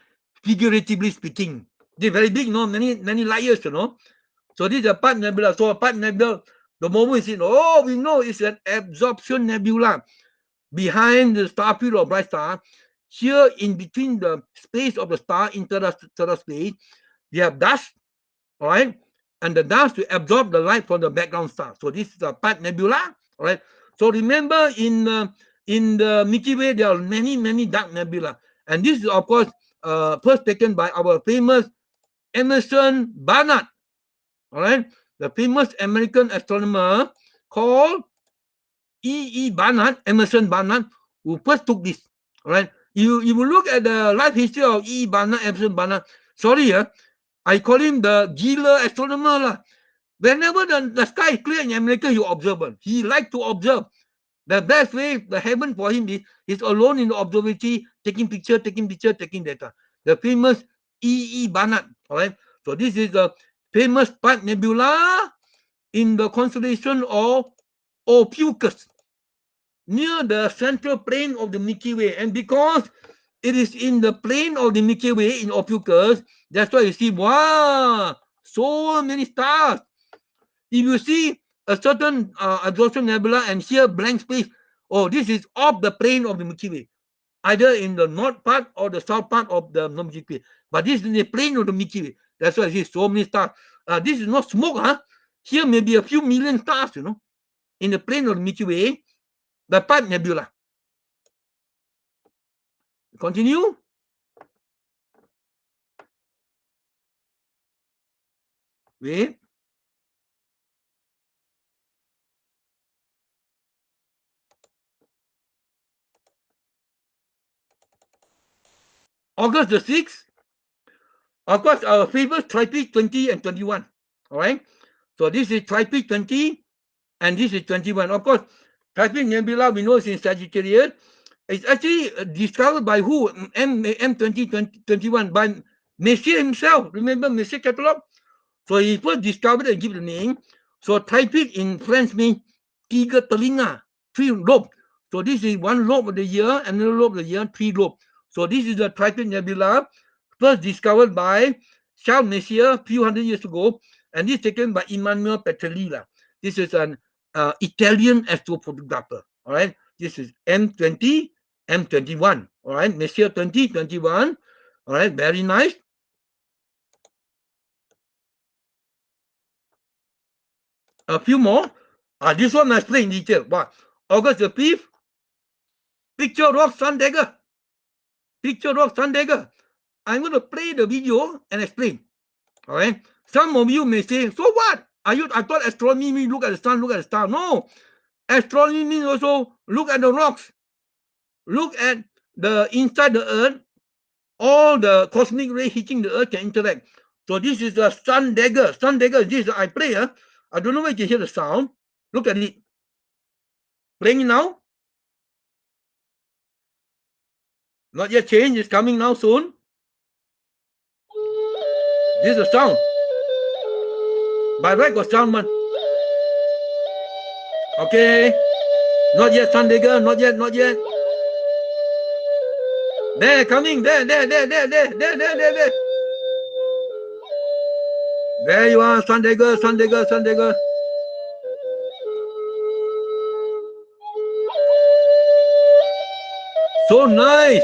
figuratively speaking. They're very big, many layers, So this is a Pipe Nebula. So a Pipe Nebula, the moment you see, we know it's an absorption nebula behind the star field or bright star. Here in between the space of the star, interstellar space, you have dust, all right? And the dust will absorb the light from the background star. So this is a Pipe Nebula, all right? So remember in the Milky Way, there are many dark nebula. And this is, of course, first taken by our famous Emerson Barnard, all right? The famous American astronomer called E. Barnard, Emerson Barnard, who first took this, all right? You will look at the life history of E. Barnard, Emerson Barnard. Sorry, I call him the gila astronomer. Whenever the sky is clear in America, he observe. He like to observe. The best way, the heaven for him is alone in the observatory, taking picture, taking data. The famous E. Barnard, all right? So this is the famous Pipe Nebula in the constellation of Ophiuchus, near the central plane of the Milky Way. And because it is in the plane of the Milky Way in Ophiuchus, that's why you see, wow, so many stars. If you see a certain absorption nebula and here blank space, this is off the plane of the Milky Way, either in the north part or the south part of the Milky Way. But this is in the plane of the Milky Way. That's why you see so many stars. This is not smoke, Here may be a few million stars, in the plane of the Milky Way, the Pipe Nebula. Continue. Wait. August the 6th, of course, our favorite TRIPIC 20 and 21. All right. So this is TRIPIC 20 and this is 21. Of course, TRIPIC Nebula we know is in Sagittarius. It's actually discovered by who? M2021 by Messier himself. Remember Messier catalog? So he first discovered and give the name. So TRIPIC in French means tiga telinga, 3 lobe. So this is 1 lobe of the year, another lobe of the year, 3 lobe. So this is the TRIPIC Nebula first discovered by Charles Messier a few hundred years ago, and this is taken by Emanuele Petrelli. This is an Italian astrophotographer. All right, this is M20, M21. All right, Messier 2021. All right, very nice. A few more. This one I explain in detail. Wow. August the 5th, Picture Rock Sundagger. Picture Rock Sundagger. I'm going to play the video and explain. All right. Some of you may say, so what? I thought astronomy means look at the sun, look at the star. No. Astronomy means also look at the rocks. Look at the inside the earth. All the cosmic rays hitting the earth can interact. So this is the Sundagger. Sundagger, this I play. I don't know where you can hear the sound. Look at it. Playing it now. Not yet changed. It's coming now soon. This is the sound. By right got sound man. Okay. Not yet, Sundagger. Not yet, not yet. There, coming. There. There you are, Sundagger. So nice.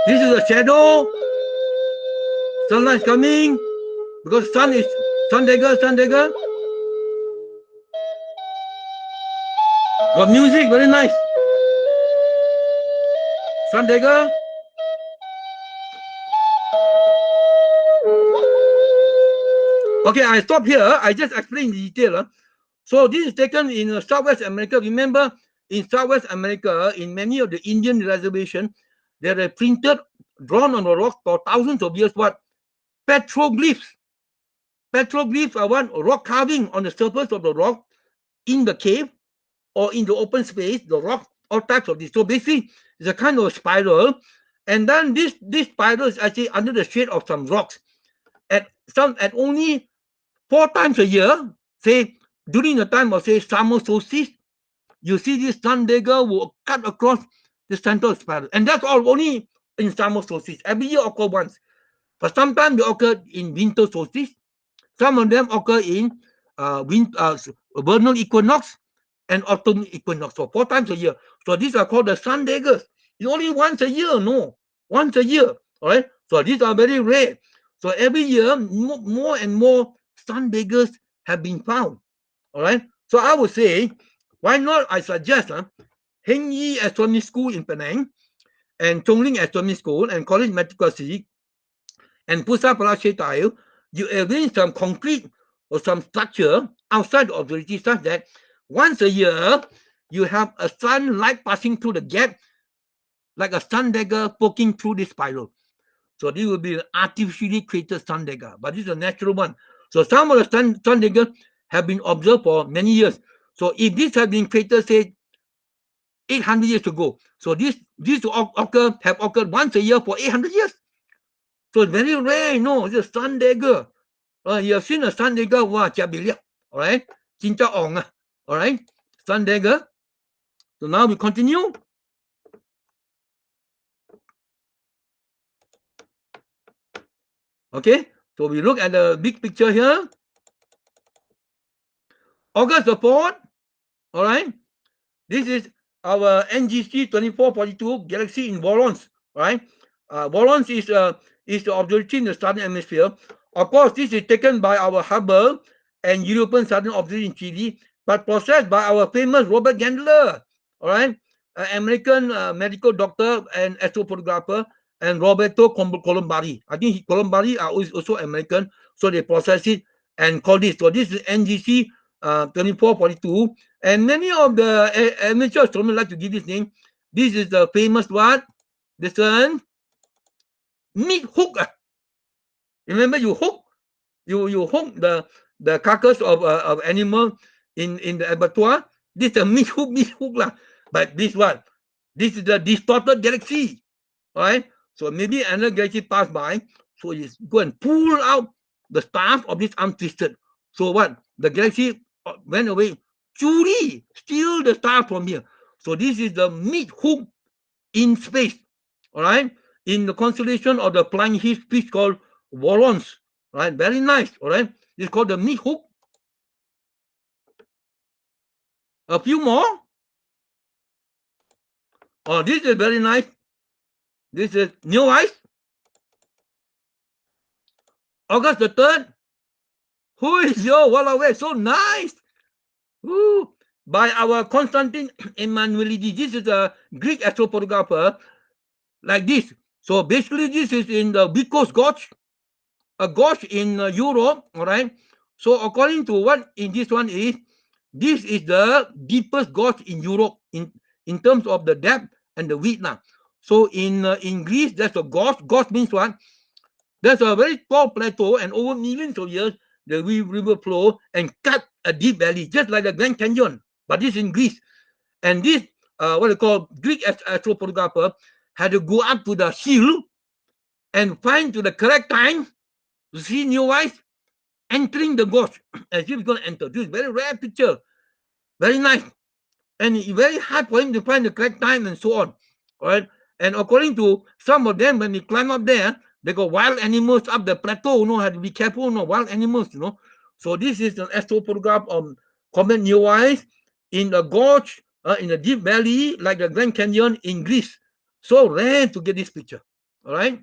This is a shadow. Sunlight coming because sun is Sundagger. Got music, very nice. Sundagger. Okay, I stop here. I just explain in detail. So this is taken in Southwest America. Remember, in Southwest America, in many of the Indian reservations, there are printed, drawn on the rock for thousands of years, what? Petroglyphs. Petroglyphs are what? Rock carving on the surface of the rock in the cave or in the open space, the rock, all types of this. So basically, it's a kind of spiral. And then this spiral is actually under the shade of some rocks. At only 4 times a year, say during the time of say summer solstice, you see this Sundagger will cut across the central spiral. And that's all only in summer solstice. Every year occur once. But sometimes they occur in winter solstice. Some of them occur in vernal equinox and autumn equinox. So 4 times a year. So these are called the Sundaggers. It's only once a year, no. Once a year. All right. So these are very rare. So every year, more and more Sundaggers have been found. All right. So I would say, why not? I suggest Heng Yi Astronomy School in Penang and Chong Ling Astronomy School and College Medical Physics and Pusa Palace Tile, you arrange some concrete or some structure outside the observatory such that once a year you have a sunlight passing through the gap like a Sundagger poking through this spiral. So this will be an artificially created Sundagger, but this is a natural one. So some of the Sundagger have been observed for many years. So if this has been created, say, 800 years ago, so this have occurred once a year for 800 years. So it's very rare, it's a Sundagger. You have seen a Sundagger, wow, all right? Cinta ong, all right? Sundagger. So now we continue. Okay, so we look at the big picture here. August the 4th, all right? This is our NGC 2442 galaxy in Wolons, right? Wolons is the observatory in the southern hemisphere. Of course, this is taken by our Hubble and European Southern Observatory in Chile, but processed by our famous Robert Gendler, all right? American medical doctor and astrophotographer, and Roberto Colombari. I think Colombari are also American, so they process it and call this. So this is NGC 2442. And many of the amateur astronomers like to give this name. This is the famous what? This one, meat hook. Remember, you hook the carcass of animal in the abattoir. This is a meat hook lah. But this one, This is the distorted galaxy. All right. So maybe another galaxy passed by. So you go and pull out the stars of this arm twisted. So what? The galaxy went away. Truly steal the stars from here. So this is the meat hook in space. All right. In the constellation of the flying fish called Warons. Right. Very nice. All right. It's called the meat hook. A few more. Oh, this is very nice. This is Neowise. August the 3rd. Who is your Wallaway? So nice. Woo. By our Constantine Emmanuelidis. This is a Greek astrophotographer like this. So basically, this is in the Vikos Gorge, a gorge in Europe. All right. So according to what in this one is, this is the deepest gorge in Europe in terms of the depth and the width now. So in Greece, there's a gorge. Gorge means what? There's a very tall plateau, and over millions of years, the river flow and cut a deep valley, just like the Grand Canyon. But this in Greece. And this, what they call Greek astrophotographer, had to go up to the hill and find to the correct time to see Neowise entering the gorge as if he's going to enter. This is very rare picture. Very nice. And it's very hard for him to find the correct time and so on. All right. And according to some of them, when they climb up there, they got wild animals up the plateau. You know, have to be careful. You know, wild animals. You know. So this is an astrophotograph of Comet Neowise in the gorge, in the deep valley, like the Grand Canyon in Greece. So rare to get this picture. All right.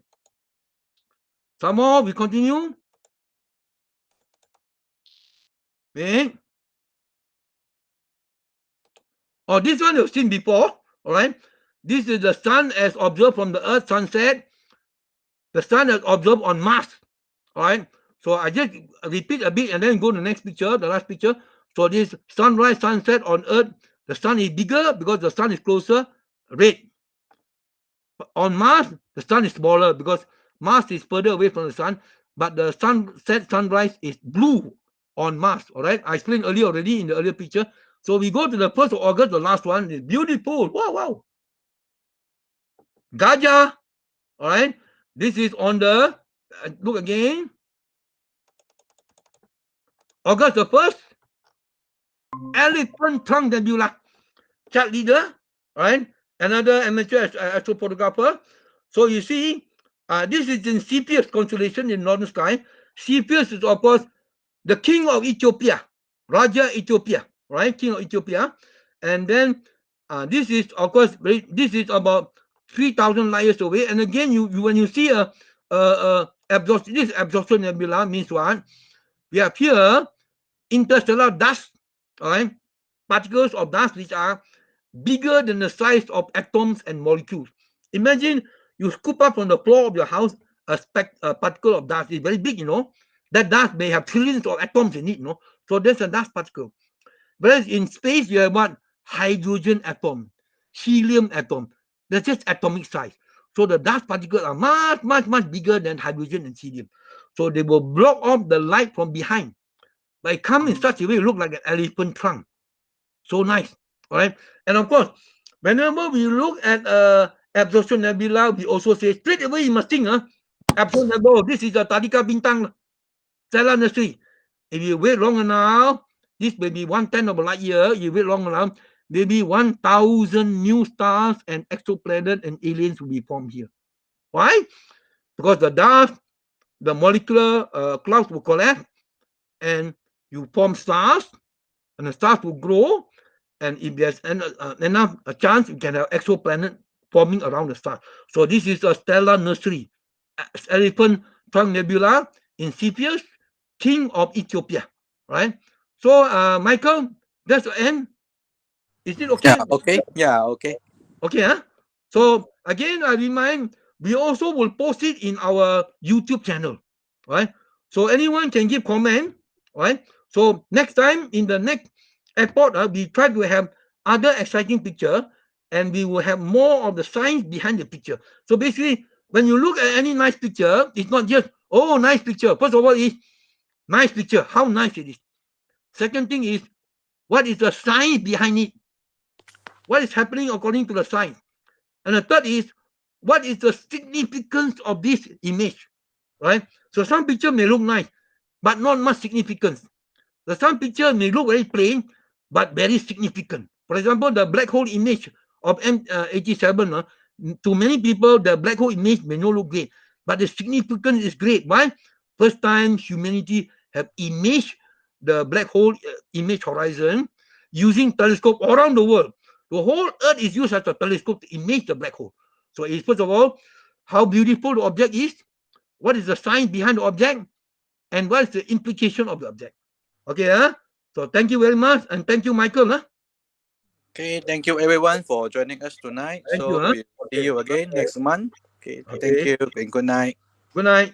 Some more. We continue. Okay. Oh, this one you've seen before. All right. This is the sun as observed from the Earth sunset. The sun is observed on Mars. All right. So I just repeat a bit and then go to the next picture, the last picture. So this sunrise, sunset on Earth, the sun is bigger because the sun is closer, red. On Mars, the sun is smaller because Mars is further away from the sun, but the sunset, sunrise is blue on Mars. All right. I explained earlier already in the earlier picture. So we go to the 1st of August, the last one is beautiful. Wow, wow. Gajah. All right. This is on the, look again. August the 1st, Elephant Trunk Nebula, chat leader, right? Another amateur astrophotographer. So you see, this is in Cepheus constellation in northern sky. Cepheus is, of course, the king of Ethiopia, Raja Ethiopia, right? King of Ethiopia. And then this is, of course, this is about 3,000 light years away. And again, you when you see this absorption nebula means what? We have here interstellar dust, all right, particles of dust which are bigger than the size of atoms and molecules. Imagine you scoop up from the floor of your house a particle of dust. It's very big, you know. That dust may have trillions of atoms in it, you know. So there's a dust particle. Whereas in space, you have what? Hydrogen atom, helium atom. They're just atomic size. So the dust particles are much, much, much bigger than hydrogen and helium. So they will block off the light from behind. But it comes in such a way, it look like an elephant trunk. So nice. All right. And of course, whenever we look at absorption nebula, we also say straight away you must think, absorption nebula, this is a Tadika Bintang stellar nursery. If you wait long enough, this may be 1/10 of a light year. You wait long enough, maybe 1,000 new stars and exoplanets and aliens will be formed here. Why? Because the dust, the molecular clouds will collapse, and you form stars, and the stars will grow. And if there's enough a chance, you can have exoplanet forming around the star. So this is a stellar nursery, Elephant Trunk Nebula in Cepheus, king of Ethiopia. Right. So Michael, that's the end. Is it okay? Yeah, okay. Yeah, okay. Okay, huh? So again, I remind we also will post it in our YouTube channel. Right. So anyone can give comment. Right. So next time in the next airport, we try to have other exciting picture, and we will have more of the science behind the picture. So basically, when you look at any nice picture, it's not just, oh, nice picture. First of all, is nice picture, how nice it is. Second thing is, what is the science behind it? What is happening according to the science? And the third is, what is the significance of this image, right? So some picture may look nice, but not much significance. The some picture may look very plain, but very significant. For example, the black hole image of M87, to many people, the black hole image may not look great, but the significance is great. Why? First time humanity have imaged the black hole image horizon using telescope around the world. The whole Earth is used as a telescope to image the black hole. So it's first of all, how beautiful the object is, what is the science behind the object, and what is the implication of the object. Okay, so thank you very much, and thank you, Michael. Okay, thank you everyone for joining us tonight. Thank you. So we'll see Okay. you again Okay. next month. Okay, thank Okay. you and good night. Good night.